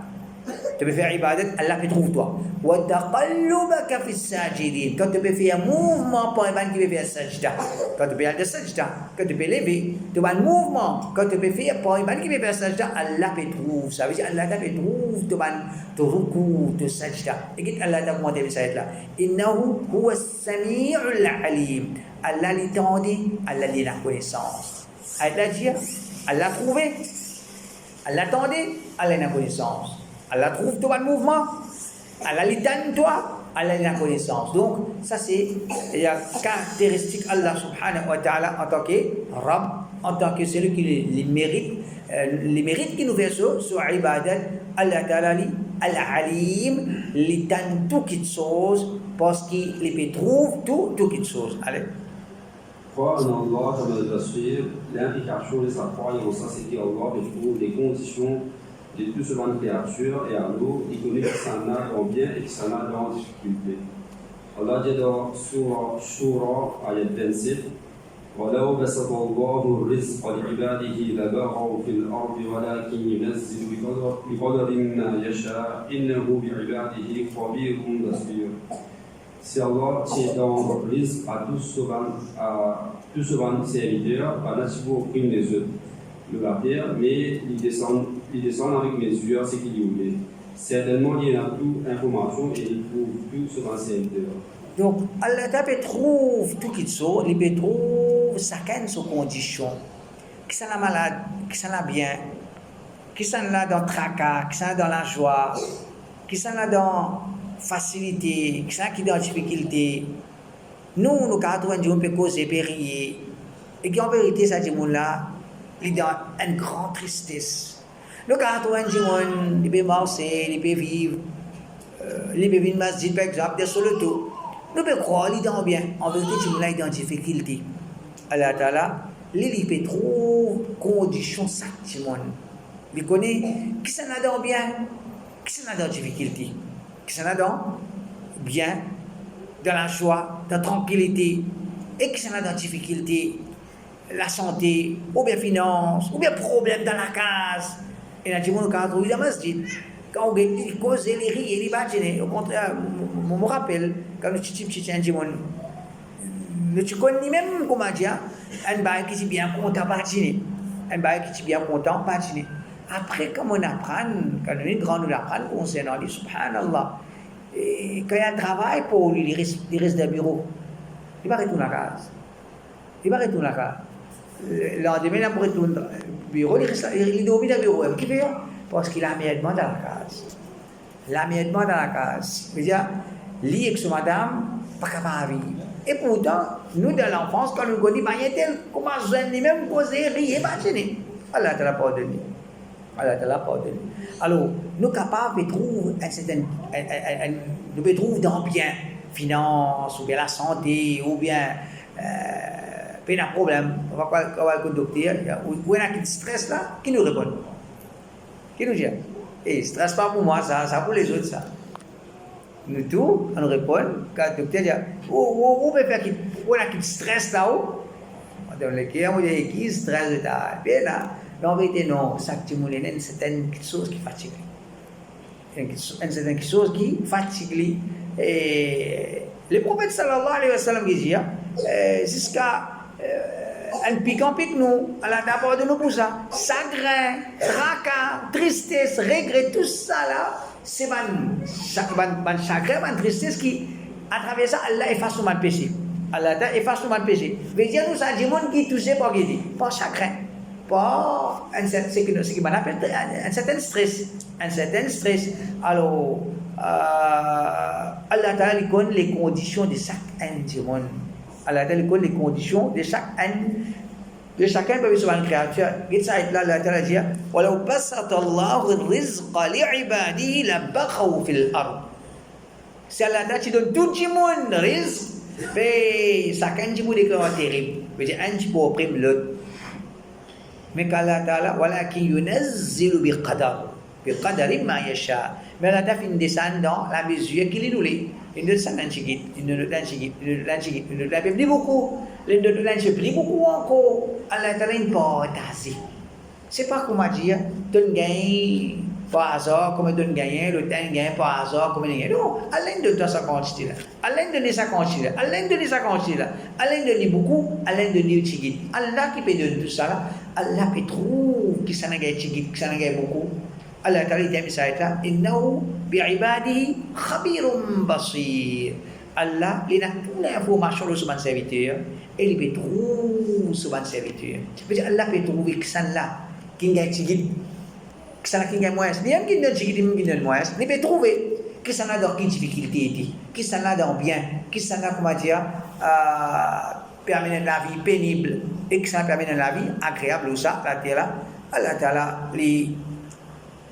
tu peux faire ibadat, Allah te trouve toi. Wa taqallubaka fi sajidin. Quand tu peux faire mouvement pour un qui peut faire sajda. Quand tu peux faire sajda, quand tu peux lever, tu as un mouvement. Quand tu peux faire pour un qui peut faire sajda, Allah te trouve. Ça veut dire Allah te trouve, tu as ruku, tu sajda. Et qu'est-ce Allah t'a demandé de cette là? Innahu huwa as-sami'ul alim. Allah l'entendit, Allah la connaissance. Allah dit, Allah trouvé, Allah attendait, Allah la connaissance. Allah trouve toi le mouvement, Allah l'étonne toi, Allah la connaissance. Donc, ça c'est la caractéristique Allah subhanahu wa ta'ala en tant que Rabb, en tant que celui qui les mérites qui nous fait ça, sur ibadat, Allah ta'ala al-alim, l'étonne tout qui chose, parce qu'il les trouve tout qui chose. Allez. Croire en Allah comme al-Basir, l'implication de sa croyance, c'est qu'Allah trouve des conditions de tout ce monde de créatures et à nous, il connaît qui s'en a dans bien et qui s'en a dans difficulté. Allah dit dans Surah Shura, ayat 27, وَلَوْ بَسَطَ اللَّهُ الرِّزْقَ لِعِبَادِهِ لَبَغَوْا فِي الْأَرْضِ وَلَكِنْ يُنَزِّلُ بِقَدَرٍ مَا يَشَاءُ إِنَّهُ بِعِبَادِهِ خَبِيرٌ بَصِيرٌ. Si Allah tient dans le risque à tout ce monde serviteur, pas naturellement aucune des autres de la terre, mais il descend avec mesure ce qu'il y voulait. Certainement, il y a toute information et il trouve tout ce monde serviteur. Donc, Allah trouve tout qui soit, il peut trouver chacun ses conditions. Qui s'en a malade, qui s'en a bien, qui s'en a dans le tracas, qui s'en a dans la joie, qui s'en a dans facilité, qui s'en a dans la difficulté. Nous, quand on peut causer, peut rier. Et en vérité, ça dit, là, il est dans une grande tristesse. Le quand on peut marcher, il peut vivre, il peut vivre masjid, par exemple, de sur le tout. Nous pouvons croire qu'il est dans bien. En vérité, il est dans difficulté. Allah Ta'ala, il peut trouver conditions satisfaisantes. Il connaît qui s'en a dans bien, qui s'en a dans difficulté, qui s'en a dans bien, dans la joie, dans la tranquillité, et qui sont dans la difficulté, la santé, ou bien finance, ou bien problème dans la case. Et là, tu vois, quand on trouve dans la masjid, quand on dit cause, les rires, les bâtiments, au contraire, je me rappelle, quand nous étions petits, tu connais même comment dire, un bail qui est bien content, patiner. Un bail qui est bien content, patiner. Après, comme on apprend, quand on est grand, on apprend concernant les subhanallah. Et quand il y a un travail pour lui, il reste dans le bureau. Il va retourner à la case. Il va retourner à la case. Le lendemain, il retourne au bureau, il dormit dans le bureau. Qui fait? Parce qu'il a aménagement dans la case. L'aménagement dans la case. C'est-à-dire, lui avec son madame, pas capable de vivre. Et pourtant, nous, dans l'enfance, quand nous connaissons, il comment je même causer, rire, imaginer. Allah te l'a pardonné. Allah te l'a pardonné. Alors, nous sommes capables de trouver nous pouvons trouver dans bien, finance, ou bien la santé, ou bien, pas de problème. On va voir le docteur, ou il y a un stress là, qui nous répond? Qui nous dit? Et stress pas pour moi, ça pour les autres, ça. Nous tous, on répond, quand le docteur dit, on peut faire un stress là-haut. Dans le cas où il y a qui stress là, bien là, en vérité, non, ça qui me donne certaines choses qui fatiguent. Une certaine chose qui fatigue. Et le prophète sallallahu alayhi wa sallam dit, jusqu'à un piquant pique nous, Allah d'abord de nous pour ça. Chagrin, tracas, tristesse, regret, tout ça là, c'est un chagrin, une tristesse qui, à travers ça, Allah efface tout mon péché. Allah efface tout mon péché. Mais dire nous ça, du monde qui touché par Guédi, par chagrin, par ce qui m'appelle un certain stress. Un certain stress. Alors, Allah Ta'ala connaît les conditions de chaque individu. Allah Ta'ala connaît les conditions de chacun parmi ses créatures. Il s'arrête là, Allah Ta'ala dit وَلَوْ بَسَطَ اللَّهُ الرِّزْقَ لِعِبَادِهِ لَبَغَوْا فِي الْأَرْضِ. Si Allah Ta'ala donne tout le monde risque, mais chacun du monde est terrible. C'est-à-dire un petit peu opprime l'autre. Mais qu'Allah Ta'ala وَلَكِنْ يُنَزِّلُ بِقَدَرٍ مَا يَشَاءُ. Mais Allah Ta'ala fait descendre dans la mesure qu'il nous lit. Il nous descend un chigit, il nous donne un chigit, il nous donne un chigit, il nous donne plus beaucoup, il nous donne plus beaucoup encore. Allah Ta'ala n'est pas tasé. C'est pas comment dire, donne gain par hasard, comme donne gagner, le temps gain par hasard, comme il gagne. Non, Allah ne donne sa quantité là. Allah ne donne sa quantité là. Allah ne donne sa quantité là. Allah ne donne beaucoup, Allah ne donne chigit. Allah qui peut donner tout ça là, Allah peut trouver qui s'en a gagné chigit, qui s'en a gagné beaucoup. Allah Ta'ala dit ça là, innahu bi'ibadihi khabirun basir. Allah, il a toute l'information de son serviteur et il peut trouver son serviteur. C'est-à-dire Allah peut trouver que ça là, qui gagne chigit, que ça là qui gagne moins, même qui donne chigit, même qui donne moins, il peut trouver que ça là dans quelle difficulté, que ça là dans bien, que ça là comment dire, permet la vie pénible et que ça permet la vie agréable ou ça, la terre là, Allah Ta'ala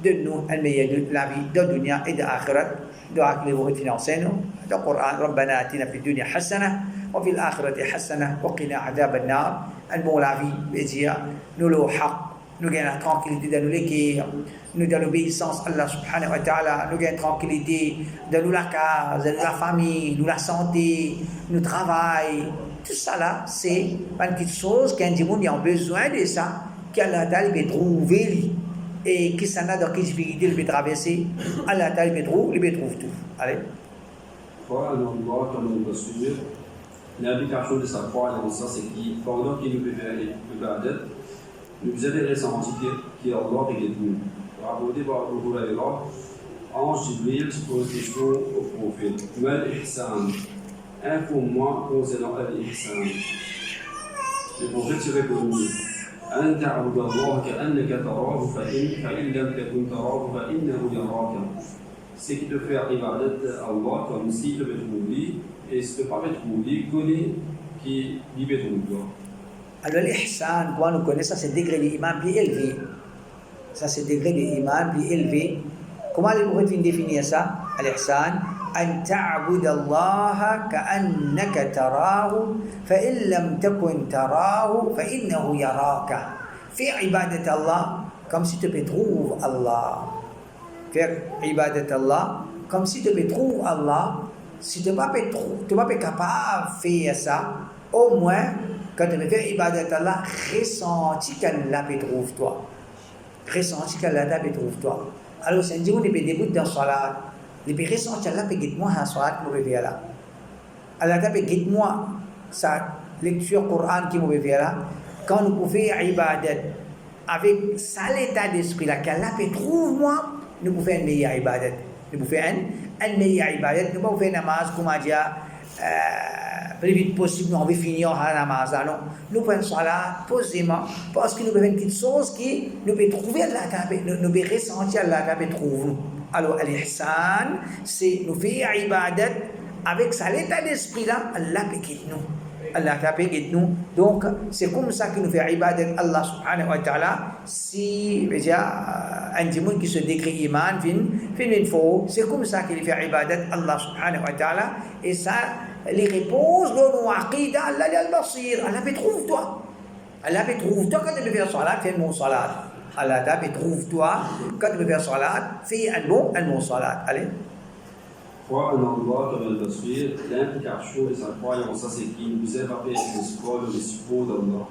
donne-nous le meilleur de la vie de dunya et de l'akhirat. دعاء لبغة financière dans le Coran ربنا آتنا في الدنيا حسنة وفي الآخرة حسنة وقنا عذاب النار. Un bon la vie veut dire nous le haq, nous gagnons la tranquillité dans nos cœurs, nous dans l'obéissance à Allah subhanahu wa ta'ala, nous gagnons la tranquillité dans nous la case, dans la famille, nous la santé, nous travail. Tout ça là, c'est une petite chose qu'un monde a besoin de ça, qu'Allah Ta'ala peut trouver. Et qui s'en a dans quelle difficulté il peut traverser, Allah Ta'ala il peut trouver tout. Allez. Quoi, un endroit comme on peut suivre, l'implication de sa croyance, c'est que pendant qu'il nous fait l'ibadat, nous avons ressenti qu'il y a Allah et nous. Rapporté par Abu Huraira, ange Jibril se pose des questions au prophète. Mal ihsan, informe-moi concernant al-ihsan. Le prophète se répondit. أن تعبد الله كأنك تراه فإن لم تكن تراه فإنه يراك. C'est qui te faire ibadat à Allah comme s'il te trouve et si tu ne peux pas te trouver, connais qui lui peut trouver. Alors l'ihsan, pour nous connaître ça, c'est degré d'iman plus élevé. Ça, c'est degré d'iman plus élevé. Comment les prophètes définir ça? L'ihsan, أن تعبد الله كأنك تراه فإن لم تكن تراه فإنه يراك. Faire ibadat Allah comme si tu peux trouver Allah. Faire ibadat Allah comme si tu peux trouver Allah si tu n'es pas capable de faire ça, au moins, quand tu fais ibadat Allah, ressenti qu'Allah peut trouver toi. Ressenti qu'Allah peut trouver toi. Alors, c'est un jour, on peut débuter dans la salat. On peut ressentir Allah peut guider moi à la salat que je vais faire là. Allah peut guider moi sa lecture Coran qui me fait là. Quand nous pouvons faire ibadat avec ça l'état d'esprit là, qu'Allah peut trouver moi, nous pouvons faire une meilleure ibadat. Nous pouvons faire une meilleure ibadat. Nous pouvons faire namaz, comme on dit, plus vite possible, on va finir la namaz. Non, nous prenons salat posément parce que nous pouvons faire une petite chose qui nous peut trouver Allah, nous peut ressentir Allah, peut trouver. Alors, al-ihsan, c'est nous faire ibadat avec ça l'état d'esprit là, Allah peut guider nous. Allah peut guider nous. Donc, c'est comme ça que nous faisons ibadat Allah subhanahu wa ta'ala. Si, un démon qui se décrit iman, c'est comme ça qu'il fait ibadat Allah subhanahu wa ta'ala. Et ça, les réponses de nos aqidah, Allah est al-basir. Allah peut trouver toi. Allah peut trouver toi quand tu veux faire salat, fais mon salat. Allah peut trouver toi quand tu veux faire salat, fais un bon salat. Allez. Croire en Allah comme un basir, l'implication de sa croyance, ça c'est qu'il nous aide à faire le support de support d'Allah.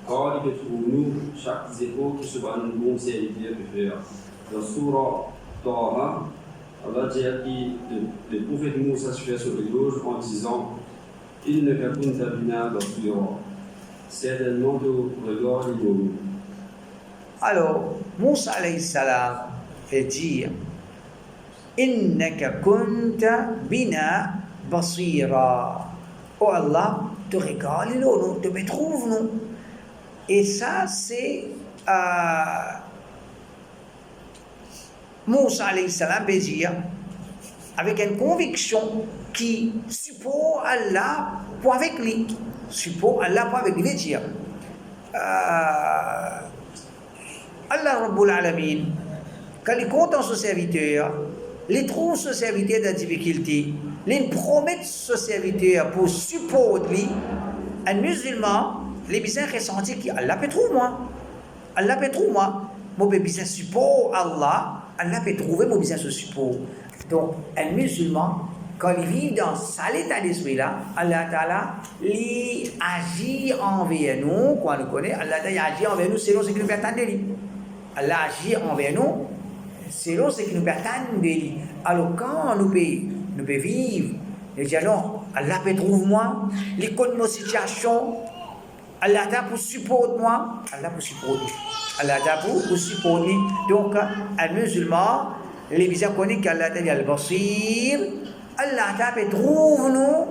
Car il peut trouver nous chaque zéro qui se va nous bon serviteur de faire. Dans Surah Taha, Allah dit que le prophète Moussa se fait sur l'éloge en disant il ne peut pas bina basira. Certainement de regard et de. Alors, Moussa alayhi salam fait dire إنك كنت بنا بصيرا. Oh Allah, te régale nous, te retrouve nous. Et ça, c'est Moussa alayhi salam peut dire avec une conviction qui suppose Allah pour avec lui. Suppose Allah pour avec lui. Veut dire Allah Rabbul Alamin, quand il compte en ce serviteur, il trouve ce serviteur de difficulté, il promet ce serviteur pour supporter un musulman, les besoins ressentis qu'Allah peut trouver moi. Allah peut trouver moi. Mon besoin support Allah, Allah peut trouver mon besoin ce support. Donc, un musulman, quand il vit dans cet état d'esprit-là, Allah Ta'ala, il agit envers nous, quand on le connaît, Allah Ta'ala agit envers nous selon ce qui nous permet de lui. Allah agit envers nous selon ce qui nous permet de lui. Alors quand nous pouvons vivre, nous disons non, Allah peut trouver moi, il connaît nos situations, Allah Ta'ala pour supporter moi, Allah pour supporter. Allah Ta'ala pour supporter. Donc, un musulman, les bisous connaissent qu'Allah Ta'ala est al-Basir, Allah Ta'ala peut trouver nous,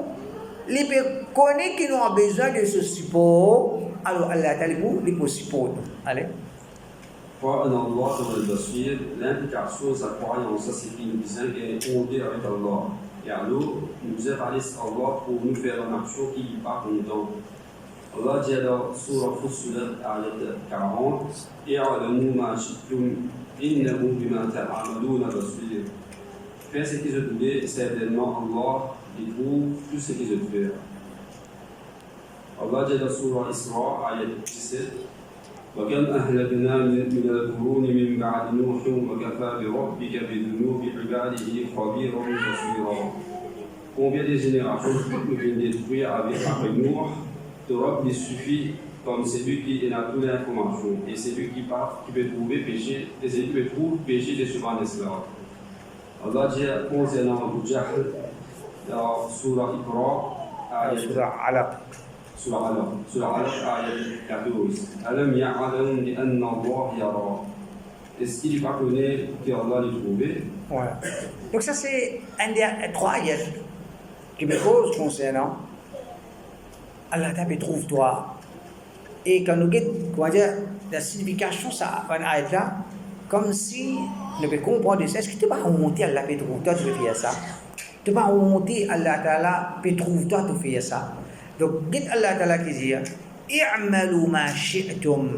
les connaît qui ont besoin de ce support, alors Allah Ta'ala pour supporter. Allez. Croire en Allah comme le basir, l'implication de sa croyance, ça c'est qu'il nous est fondé avec Allah. Et alors, il nous aide à aller à Allah pour nous faire une action qui n'est pas contente. Allah dit dans Surah Fussilat, ayat 40, اعلموا ما شئتم إنه بما تعملون بصير. Faites ce qu'ils ont fait, certainement Allah il trouve tout ce qu'ils ont fait. Allah dit dans Surah Isra, ayat 17, وكم أهلكنا من القرون من بعد نوح وكفى بربك بذنوب عباده خبيرا بصيرا. Combien de générations nous viennent détruire avec Nuh, de Rob il suffit comme celui qui a toute l'information et celui qui peut trouver péché et celui qui peut trouver péché de souvent esclaves. Allah dit concernant Abu Jahl dans Surah Iqra, Surah Alaq. Surah Alaq, ayat 14. Alam ya'alam li anna Allah yara. Est-ce qu'il va connaître qu'Allah l'a trouvé? Voilà. Donc ça c'est un des trois ayats qui me pose concernant Allah Ta'ala trouve toi. Et quand nous regardons la signification ça un ayat là, comme si nous pouvons comprendre ça. Est-ce que tu vas remonter Allah peut trouve toi tu veux faire ça? Tu vas remonter Allah Ta'ala peut trouve toi tu fais ça. Donc, قد الله تعالى كذي اعملوا ما شئتم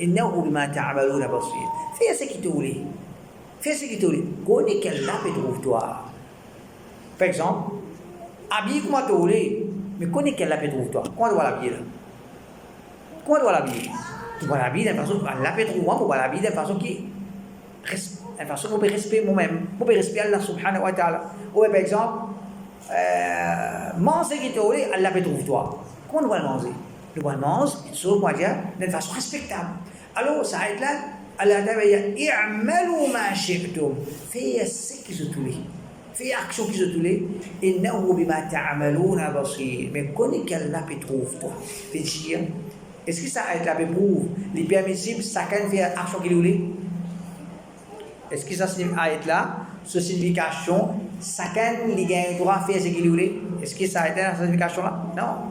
إنه بما تعملون بصير. Fais ce qu'il te voulait. Fais ce qu'il te voulait. Connais qu'Allah peut trouver toi. Par exemple, habille comme tu voulais, mais connais qu'Allah peut trouver toi. Comment tu dois l'habiller là? Comment tu dois l'habiller? Tu dois l'habiller d'une façon, Allah peut trouver moi, tu dois l'habiller d'une façon qui une façon où je peux respecter moi-même, où je peux respecter Allah subhanahu wa ta'ala. Ou par exemple, manger qui te voulait, Allah peut trouver toi. Comment on va le manger? Le va le manger, sur quoi dire, d'une façon respectable. Alors, ça va être là, Allah va dire, i'malu ma shi'tum. Fais ce qui se toule. Fais action qui se toule. Innahu bima ta'maluna basir. Mais connais qu'Allah peut trouver toi. Fait dire, est-ce que ça va être là, prouve, les permissibles, chacun fait action qu'il voulait? Est-ce que ça signifie être là, ce signification, chacun il a le droit de faire ce qu'il voulait? Est-ce que ça a été la signification là? Non.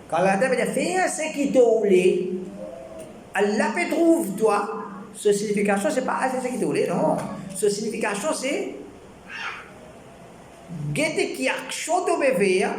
Quand Allah veut dire faire ce qu'il te voulait, Allah peut trouver toi. Ce signification, c'est pas faire ce qu'il te voulait, non. Ce signification, c'est guetter qui action te veut faire,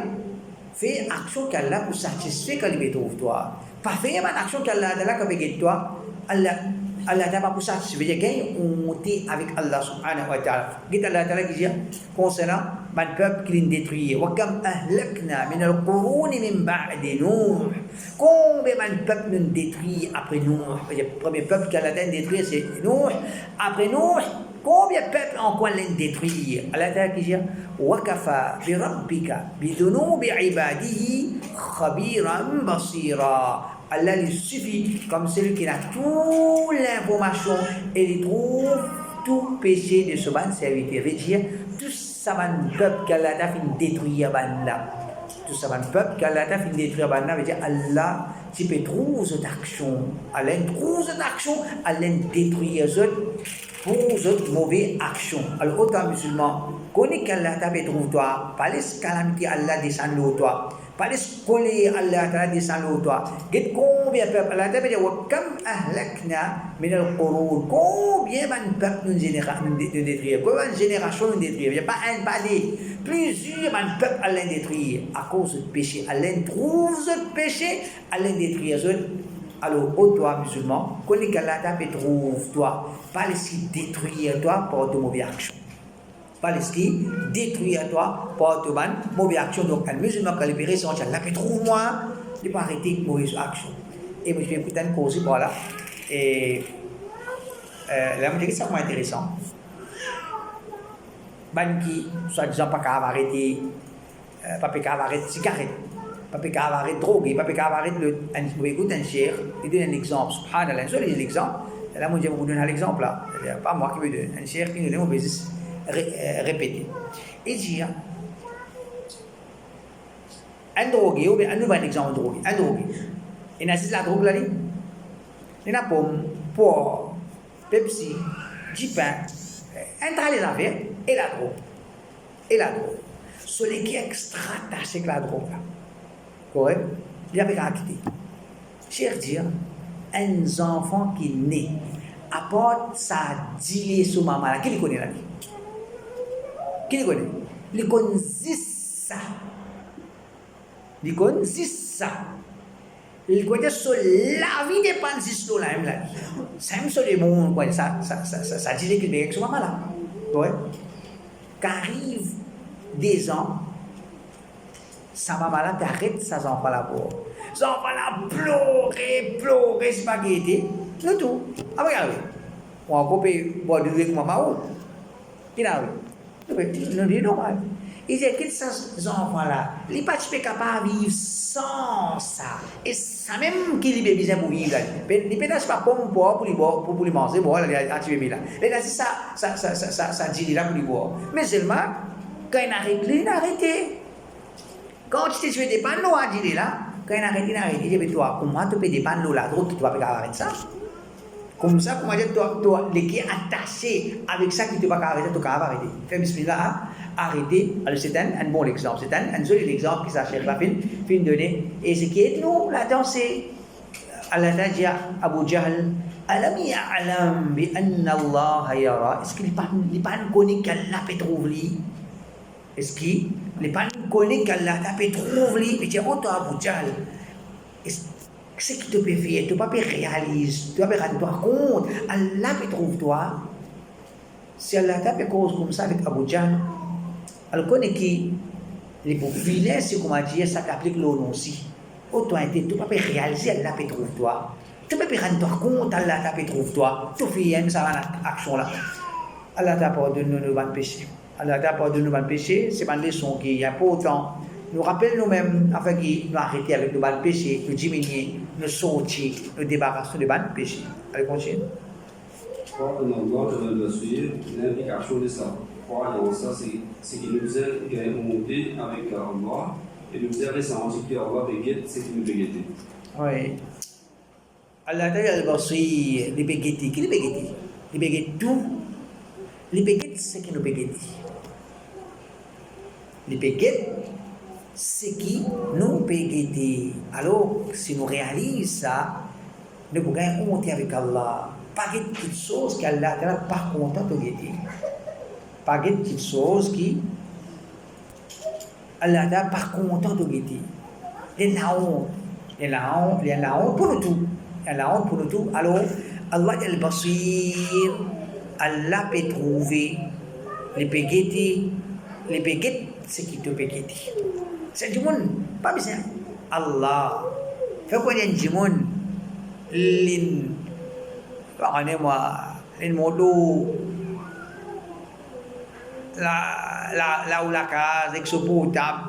faire action qu'Allah pour satisfaire quand il peut trouver toi. Pas faire une action qu'Allah a fait toi, Allah n'a pas pour satisfaire. On monte avec Allah subhanahu wa ta'ala. Dit Allah ta'ala qui dit concernant le peuple qui l'a détruit. وَكَمْ أَهْلَكْنَا مِنَ الْقُرُونِ مِنْ بَعْدِ نُوحٍ. Combien de peuples nous détruit après Nuh? Le premier peuple qu'Allah a détruit, c'est Nuh. Après Nuh, combien de peuples encore l'ont détruit? Allah ta'ala qui dit وَكَفَى بِرَبِّكَ بِذُنُوبِ عِبَادِهِ خَبِيرًا بَصِيرًا. Allah lui suffit comme celui qui a toute l'information et il trouve tout péché de ce ban serviteur. Veut dire, tout ça ban peuple qu'Allah a fait détruire ban là. Tout ça ban peuple qu'Allah a fait détruire ban là veut dire Allah, tu peux trouver cette action. Allah trouve cette action, Allah détruire pour cette mauvaise action. Alors, autant musulman, connais qu'Allah t'a fait trouver toi, pas les calamités Allah descend de toi. Pas les scoler Allah t'a descendu toi. Get combien de peuples Allah t'a dit وَكَمْ أَهْلَكْنَا مِنَ الْقُرُونِ. Combien de peuples nous détruire? Combien de générations nous détruire? Il n'y a pas un, pas deux. Plusieurs de peuples Allah détruire à cause du péché. Allah trouve ce péché, Allah détruire. Alors, toi musulman, connais qu'Allah t'a fait trouver toi. Pas les détruire toi pour de mauvaises actions. Pas les qui détruire toi par de mauvaise action. Donc, un musulman qui a libéré son chien, là, trouve-moi, il ne peut pas arrêter de mauvaise action. Et moi, je vais écouter une cause par là. Et là, je me dis que c'est vraiment intéressant. Ban qui, soi-disant, pas qu'à arrêter, pas qu'à arrêter cigarette, pas qu'à arrêter drogue, pas qu'à arrêter le. Vous écoutez un cher, il donne un exemple. Subhanallah, un seul exemple. Là, moi, je vais vous donner un exemple là. Pas moi qui me donne. Un cher qui nous donne, on peut répéter. Et dire, un drogué, ou bien un nouvel exemple de drogué, un drogué. Il a la drogue là, il a pomme, porc, Pepsi, du pain, entre les affaires, et la drogue. Et la drogue. Celui qui est extra taché avec la drogue là. Correct? Il avait qu'à quitter. Cher dire, un enfant qui naît, apporte sa dilée sur maman là, qui le connaît là? Qui le connaît? Il connaît ça. Il connaît ça. Il connaît sur la vie des panzistes là, même là. Ça même sur les mondes, quoi. Ça dit qu'il est avec son maman là. Ouais. Qu'arrive des ans, sa maman là t'arrête sa enfant là pour. Son enfant là pleurer, spaghetti. Le tout. Ah, regardez. On va couper, boire du lait avec maman. Qui n'a vu? C'est normal. Il dit que ces enfants-là, ils ne sont pas capables de vivre sans ça. Et ça même qu'il est besoin pour vivre. Ils ne peuvent pas comme pour les manger, pour les activer là. Et là, c'est ça dit là pour les boire. Mais seulement, quand il arrête, il arrête. Quand tu te fais des panneaux à dire là, quand il arrête, il arrête. Il dit, toi, comment tu peux des panneaux là, tu ne vas pas arrêter ça? Comme ça, comment dire, toi, les qui est attaché avec ça qui ne peut pas arrêter, tu vas arrêter. Fais bismillah, arrêter. Alors, c'est un bon exemple. C'est un joli exemple qui s'achète la fin donner. Et ce qui est nous, là-dedans, c'est Allah dit à Abu Jahl, Alam ya'lam bi anna Allah yara. Est-ce qu'il n'est pas connu qu'Allah peut trouver? Est-ce qu'il n'est pas connu qu'Allah peut trouver? Et tu as autant Abu Jahl. Ce qui te peut faire, tu ne peux pas réaliser, tu ne peux pas rendre compte. Allah peut trouver toi. Si Allah t'a fait cause comme ça avec Abu Jahl, alors qu'on est qui les vilains, c'est comment dire, ça t'applique l'eau aussi. Autant tu ne peux pas réaliser, Allah peut trouver toi. Tu ne peux pas rendre compte, Allah t'a fait trouver toi. Tu fais une action là. Allah t'a pardonné nos péchés. Allah pardonne nos péchés, c'est une leçon qui est importante. Nous rappelle nous-mêmes afin que nous arrêter avec nos péchés, nous diminuer, nous sortir, nous débarrasser de nos péchés. Allez, continue. Croire en Allah, je dois suivre l'implication de ça. Croire en ça, c'est qui nous aide à monter avec Allah et nous aide à sentir que Allah béguette, c'est qui nous béguette. Oui. Allah Ta'ala al-Basir, les béguetti. Qui les béguetti? Les béguetti tout. Les béguetti, c'est qui nous béguetti. Les béguetti, c'est qui nous béguetti. Alors, si nous réalisons ça, nous pouvons monter avec Allah. Pas de petites choses qu'Allah Ta'ala n'est pas content de guetter. Pas de petites choses qui Allah Ta'ala n'est pas content de guetter. Il y a la honte pour nous tout. Il y a la honte pour nous tout. Alors, Allah al-Basir, Allah peut trouver les péguetti. Les péguetti, c'est qui te péguetti. C'est du monde, pas besoin. Allah. Fait quoi, il y a du monde. Lin modo la ou la case exopotable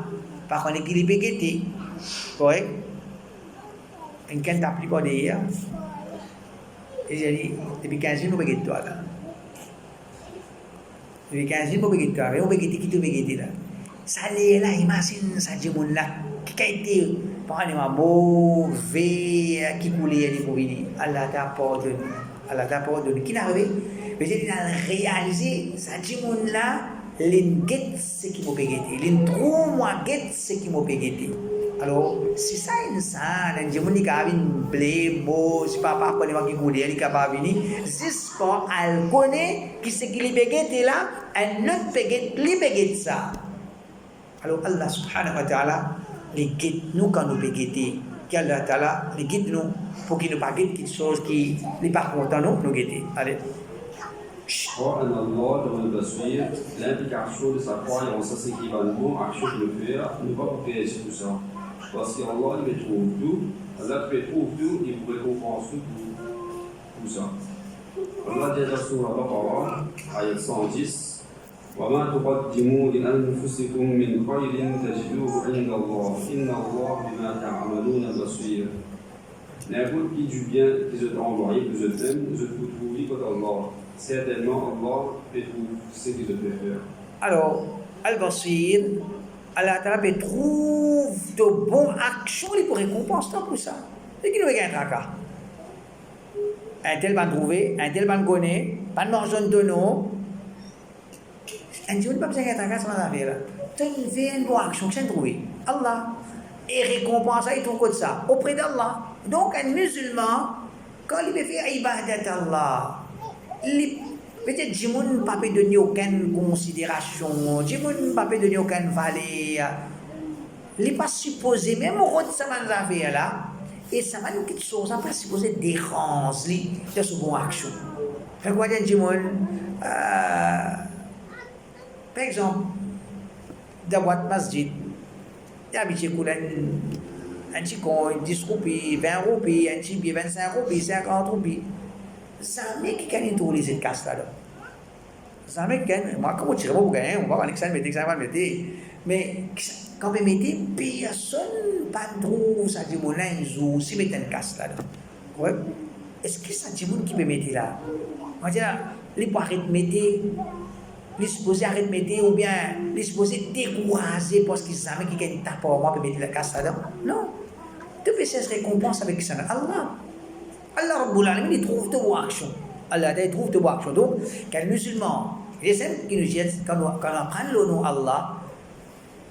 par contre qui les péguetti. Correct? En quand t'as pris quoi d'ailleurs? Et j'ai dit, depuis 15 jours, nous péguetti toi là. Depuis 15 jours, nous péguetti toi. Et on péguetti qui te péguetti là. Ça l'est là, imagine ça du monde là. Qui a été, par exemple, mauvais, qui coulait les pauvres. Allah t'a pardonné. Allah t'a pardonné. Qui n'a arrivé? Mais j'ai réalisé, ça du monde là, l'ingét, c'est qui m'a péguetti. L'intro, moi, guette, c'est qui m'a péguetti. Alors, si ça est ça, les gens qui ont blé, beau, si papa connaît pas qui coulait, il est capable de venir, jusqu'à elle connaît qui c'est qui les péguetti là, un autre péguetti, les péguetti ça. Alors, Allah subhanahu wa ta'ala, les guide nous quand nous péguetti. qu'Allah Ta'ala les guide nous pour qu'il ne pas guide quelque chose qui n'est pas content nous guider. Allez. Croire en Allah devant le suivre, l'implication de sa croyance à ce qui va nous action de le faire, ne va pas faire tout ça. Parce qu'Allah il trouve tout, Allah peut trouver tout, il vous récompense tout ça. Allah dit dans Surah Al-Baqarah, ayat 110, وما تقدموا لأنفسكم من خير تجدوه عند الله إن الله بما تعملون بصير. N'importe qui du bien que je t'ai envoyé, que je t'aime, je te trouve libre d'Allah. Certainement, Allah peut trouver ce que je peux faire. Alors, Al-Basir, Allah Ta'ala trouve de bonnes actions pour récompenser pour ça. C'est qui nous regarde un cas. Un tel va trouver, un tel va connaître, pas de marge de nous. Un Dieu ne peut pas besoin d'être un cas sans la faire. Tu fais une bonne action, tu trouves. Allah. Et récompense, il trouve que ça auprès d'Allah. Donc, un musulman, quand il fait ibadat Allah, peut-être que ne peut pas donner aucune considération, je ne peut pas donner aucune valeur. Il n'est pas supposé, même au rôle de ça, là, et ça va nous quelque chose, après, supposé déranger de ce bon action. Fait quoi, par exemple, dans votre masjid, il y a un petit coin, 10 roupies, 20 roupies, un petit billet, 25 roupies, 50 roupies. Ça mec qui a trouvé cette casse-là. Ça mec qui a, moi, comme je ne sais pas, on va voir l'examen, mais quand on met personne pas trop, ça dit mon linge, si met une casse-là. Ouais. Est-ce que ça dit mon qui peut mettre là? On dit là, les poids arrêter. Les supposés arrêter ou bien les supposés décourager parce qu'ils savent qu'il y a une tape pour moi pour mettre la casse là-dedans. Non. Tu fais cette récompense avec ça. Allah Rabbul Alamin, il trouve de bonnes actions. Allah trouve de bonnes actions. Donc, quand les musulmans, les saints qui nous disent, quand on apprend le nom Allah,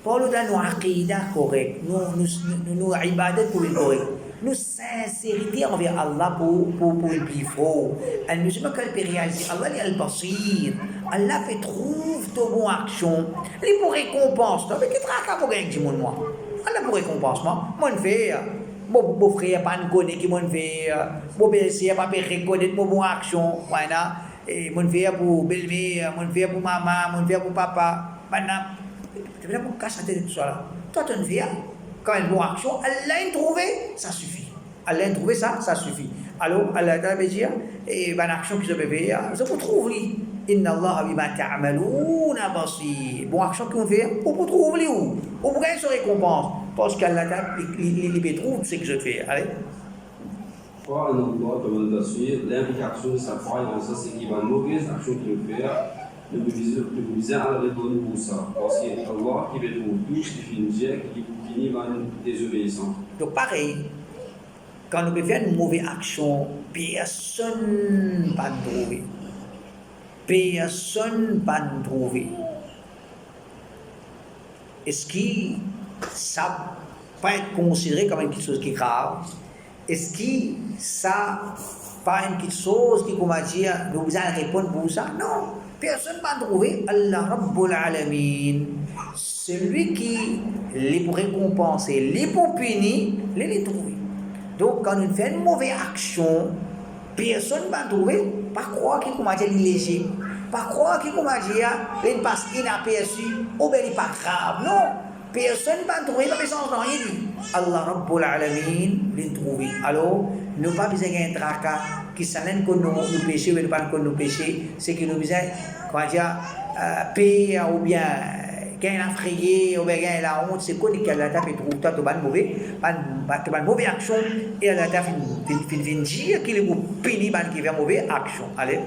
pour nous donner nos aqidah corrects, nos ibadat pour le correct, nos sincérité envers Allah pour le plus faux. Un musulman qui peut réaliser, Allah est al-Basir. Allah fait trouve de bonnes actions. Il pour récompense. Mais qui traque pour gagner du monde, moi? Allah pour récompense, moi. Mon frère, mon frère, pas de connaître qui mon frère. Mon belle-sœur, pas reconnaître mon bonne action. Voilà. Et mon frère pour belle-mère, mon frère pour maman, mon frère pour papa. Maintenant, tu veux pour casser la tête de tout ça là. Toi, ton frère, quand une bonne action, Allah a trouvé, ça suffit. Allah a trouvé ça, ça suffit. Alors, Allah a dit, et une action qui se peut faire, je vous trouve, Inna Allah bima ta'maluna basir. Bon action qu'on fait, on peut trouver où? On peut gagner sa récompense. Parce qu'Allah il trouve ce que je fais. Allez. Croire en Allah comme un basir, l'implication de sa croyance, c'est qu'il va une mauvaise action qu'il veut faire, ne vous visez à la redonner pour ça. Parce qu'il y a Allah qui veut trouver tout ce qui finit Dieu, qui finit par une désobéissance. Donc pareil, quand nous faisons une mauvaise action, personne ne va nous trouver. Personne ne va nous trouver. Est-ce que ça peut être considéré comme quelque chose qui est grave? Est-ce que ça pas une petite chose qui, comment dire, nous allons répondre pour ça? Non, personne ne va trouver. Allah Rabbul Alamin, celui qui les pour récompenser, les pour punir, les trouver. Donc quand nous faisons une mauvaise action, personne ne va trouver. Pas croire qu'il, comment dire, léger. Pas croire qu'il, comment dire, il passe inaperçu, ou bien il n'est pas grave. Non. Personne ne va trouver, pas besoin de rien dire. Allah Rabbul Alamin, les trouver. Alors, nous pas besoin d'un tracas qui s'enlève que nous péchons, mais nous pas que nous péchons. C'est que nous besoin, comment dire, payer ou bien, quand il a frayé, ou bien quand il a honte, c'est qu'on dit qu'Allah t'a fait trouver, toi, tu as une mauvaise action, et Allah t'a fait dire qu'il est pour punir qui fait une mauvaise action. Allez.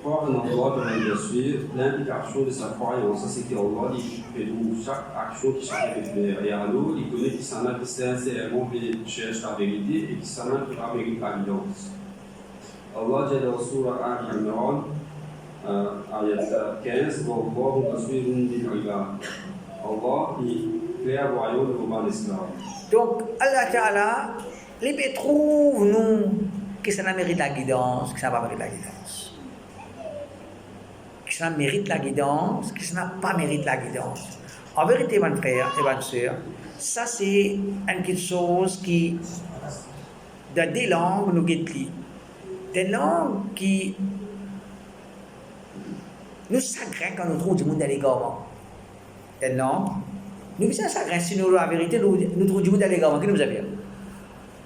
Croire en Allah comme un basir, l'implication de sa croyance, c'est qu'Allah fait trouver chaque action qui chacun fait faire. Et alors, il connaît qui s'en a qui sincèrement cherche la vérité et qui s'en a qui amène la guidance. Allah dit dans Surah Al-Imran, ayat 15, Wallahu basirun bil ibad. Allah, il clairvoyant devant l'islam. Donc, Allah Ta'ala, les trouve nous qui ça mérite la guidance, qui ça n'a pas mérite la guidance. Qui ça mérite la guidance, qui ça n'a pas mérite la guidance. En vérité, mon frère et ma soeur, ça c'est une chose qui, dans des langues, nous guettons. Des langues qui nous s'agrènent quand nous trouvons du monde dans les gouvernements. Des langues, nous sommes s'agrènent, si nous la vérité, nous trouvons du monde dans les gouvernements. Qui nous avons?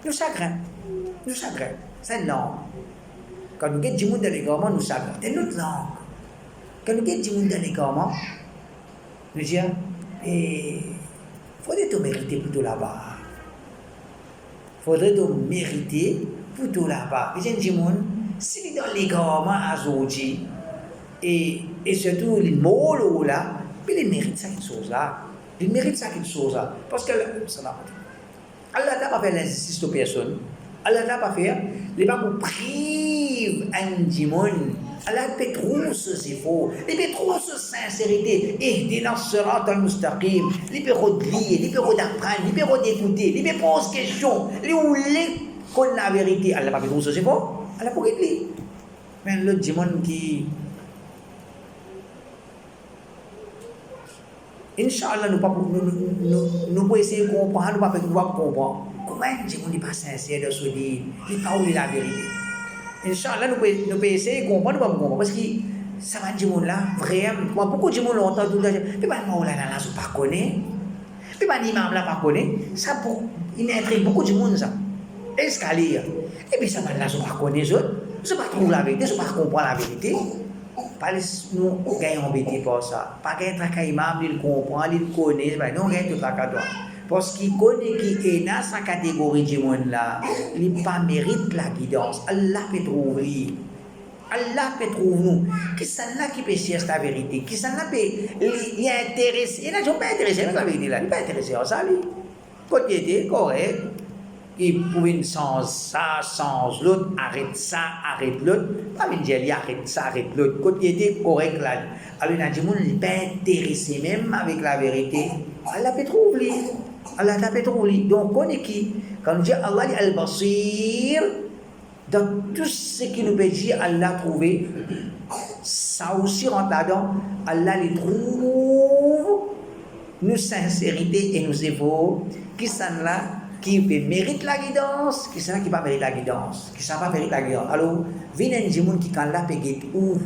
Nous s'agrènent. Nous s'agrènent. C'est une langue. Quand nous guettons du monde dans les gouvernements, nous s'agrènent. C'est une autre langue. Quand nous guettons du monde dans les gouvernements, nous disons, il faudrait te mériter pour tout là-bas. Il faudrait te mériter pour tout là-bas. Et j'ai dit, si dans les gouvernements aujourd'hui, et surtout les mots là, ils méritent ça quelque chose là. Ils méritent ça quelque chose là. Parce que Allah n'a pas fait l'injustice de personne. Allah n'a pas fait. Il n'a pas pour priver un démon. Allah peut trouver ce faux. Il peut trouver ce sincérité. Et dans ce sirat al-mustaqim, il peut relire, il peut apprendre, il peut écouter, il peut poser question. Il peut connaître la vérité. Allah n'a pas fait trouver ce faux. Allah peut lire. Mais le démon qui. Inch'Allah, nous pouvons essayer de comprendre, nous ne pouvons pas comprendre. Comment un démon n'est pas sincère de se dire, il parle de la vérité. Inch'Allah, nous pouvons essayer de comprendre, nous ne pouvons pas comprendre. Parce que ça va dire là, vraiment, beaucoup de gens l'ont entendu, mais pas nous là, je ne pas connais. Mais pas l'imam là, pas connaît. Ça, il intrigue beaucoup de monde, ça. Escalier. Et puis ça va là, je ne pas connais, je ne pas trouver la vérité, je ne pas comprendre la vérité. Pas nous gagnons embêtés pour ça. Pas qu'un traquet imam, il comprend, il connaît, mais nous gagnons tout traquet. Parce qu'il connaît qui est dans sa catégorie de monde là, il n'a pas mérite la guidance. Allah peut trouver. Allah peut trouver nous. Qui s'en a qui peut chercher la vérité? Qui s'en a peut y intéresser? Il n'a pas intéressé avec la vérité là. Il n'est pas intéressé à ça. Quand il était correct, il pouvait sans ça, sans l'autre, arrête ça, arrête l'autre. Pas une dire, arrête ça, arrête l'autre. Quand il était correct là, avec un monde, il n'est pas intéressé même avec la vérité. Allah peut trouver. Allah peut trouver. Donc, on est qui? Quand on dit Allah est al-Basir, dans tout ce qui nous peut dire Allah trouver, ça aussi rentre là-dedans. Allah les trouve, nous sincérité et nous efforts, qui sont là, qui mérite la guidance, qui sont là qui pas mérite la guidance, qui sont pas mérite la guidance. Alors, viens un monde qui quand là peut guider où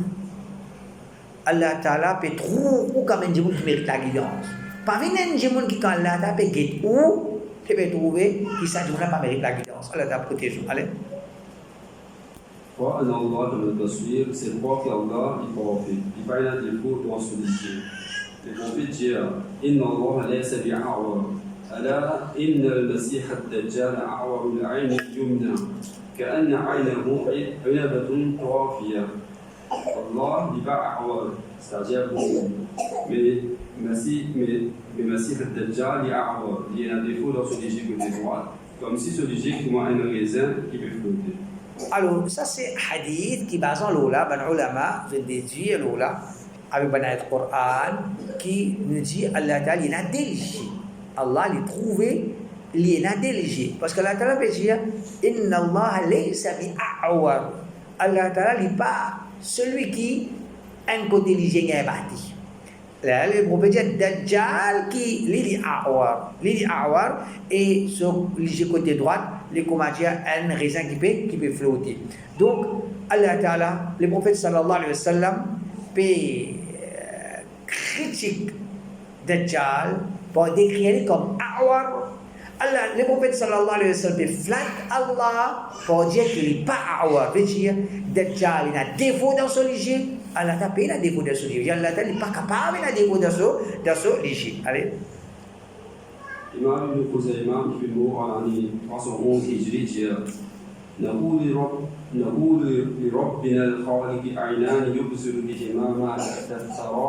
Allah Ta'ala peut trouver ou quand même un monde qui mérite la guidance. Pas viens un monde qui quand là peut guider où tu peux trouver qui ça ne pas mérite la guidance. Allah t'a protégé. Allez. crois en Allah comme le Basir, c'est croire qu'Allah est parfait. Il n'y a pas de défaut dans son idée. Le prophète dit Inna Allah laysa bi'awar. Ala inna al-Masih ad-Dajjal a'war al-'ayn al-yumna. كأن عينه عنبة طافية. Allah n'est pas awar, c'est-à-dire mais Masih ad-Dajjal est awar. Il y a un défaut dans son idée côté droit, comme si ce idée comme un raisin qui peut flotter. Alors, ça c'est hadith qui base en l'oula, ben ulama, je déduis l'oula, avec ben ayat Coran, qui nous dit Allah Ta'ala, il a délégué. Allah l'a trouvé, il a délégué. Parce que Allah Ta'ala veut dire, Inna Allah laysa bi'a'war. Allah Ta'ala n'est pas celui qui a un côté léger n'est bâti. Là, le prophète dit Dajjal qui l'ili a'war et sur le côté droit, les commandiens un raisin qui peut flotter. Donc, Allah Ta'ala, le prophète sallallahu alayhi wa sallam, peut critiquer Dajjal pour décrire comme a'war. Allah, le prophète sallallahu alayhi wa sallam peut flatter Allah pour dire qu'il n'est pas a'war. Veut dire, Dajjal, il a défaut dans son léger. Allah Ta'ala il a défaut dans son léger. Allah Ta'ala n'est pas capable, il a défaut dans son léger. Allez. Imam Ibn Khuzayma في الموضوع عن 311 هجري نقول لربنا الخالق عينان يبصر بهما ما تحت الثرى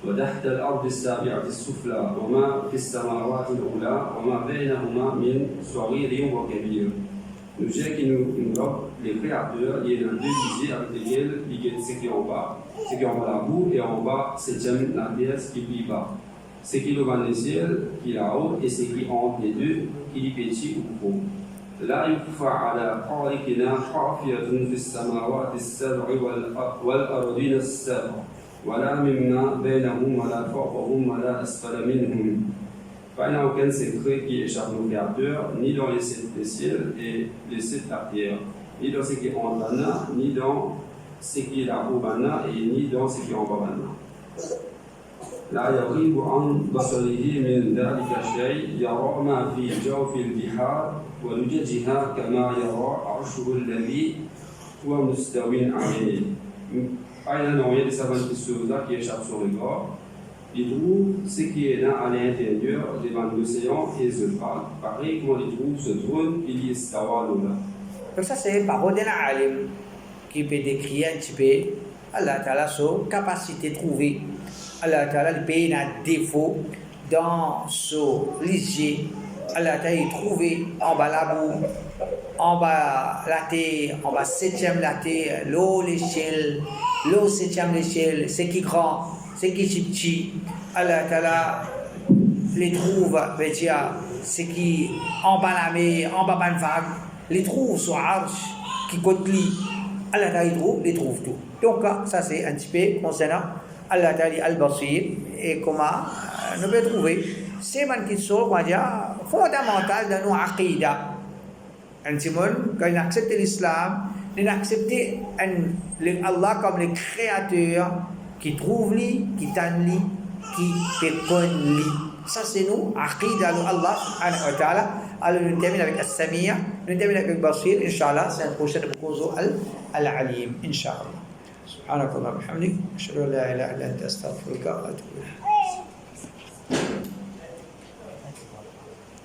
وتحت الأرض السابعة السفلى وما في السماوات الأولى وما بينهما من صغير وكبير. Nous disons que les créateurs, il y a deux visées avec lesquelles il y a ce qui est en bas. Ce qui est en bas la boue et en bas, septième la terre, ce qui est plus bas. Ce qui est devant le ciel, qui est là-haut, et ce qui est entre les deux, qui est petit ou gros. لا يخفى على خالقنا خافية في السماوات السبع والأرضين السبع ولا مما بينهم ولا فوقهم ولا أسفل منهم. Il n'y a aucun secret qui échappe aux créateurs, ni dans les sept des ciels et les sept de la terre, ni dans ce qui est en bas, ni dans ce qui est là-haut, et ni dans ce qui est en bas. لا يغيب عن بصره من ذلك شيء يرى ما في جوف البحار ولججها كما يرى عرشه الذي هو مستو عليه. Il n'y a rien de savant qui échappe sur le corps. Il trouve ce qui est là à l'intérieur devant l'océan et se parle. Pareil comment il trouve ce trône qui est istawa là. Donc ça c'est parole d'un alim qui peut décrire un petit peu Allah Ta'ala sa capacité de trouver. Allah Ta'ala le pays a défaut dans ce léger. Allah Ta'ala trouvé en bas la boue, en bas la terre, en bas septième la terre, l'eau l'échelle, l'eau septième l'échelle, ce qui est grand, ce qui est petit. Allah Ta'ala les trouve, veut dire, ce qui est en bas la mer, en bas la vague, les trouve sur arche qui côte lui. Allah Ta'ala les trouve tout. Donc ça c'est un petit peu concernant Allah Ta'ala al-Basir et comment nous pouvons trouver c'est une question fondamentale dans nos aqidah. Un petit monde, quand il accepte l'islam, il accepte Allah comme le créateur qui trouve lui, qui t'aime lui, qui péconne lui. Ça c'est nous, aqidah de Allah subhanahu wa ta'ala. Alors nous terminons avec As-Sami'a, nous terminons avec Basir, Inch'Allah, c'est un prochain cours Al-Alim, Inch'Allah. سبحانك اللهم وبحمدك أشهد أن لا إله إلا أنت أستغفرك وأتوب إليك.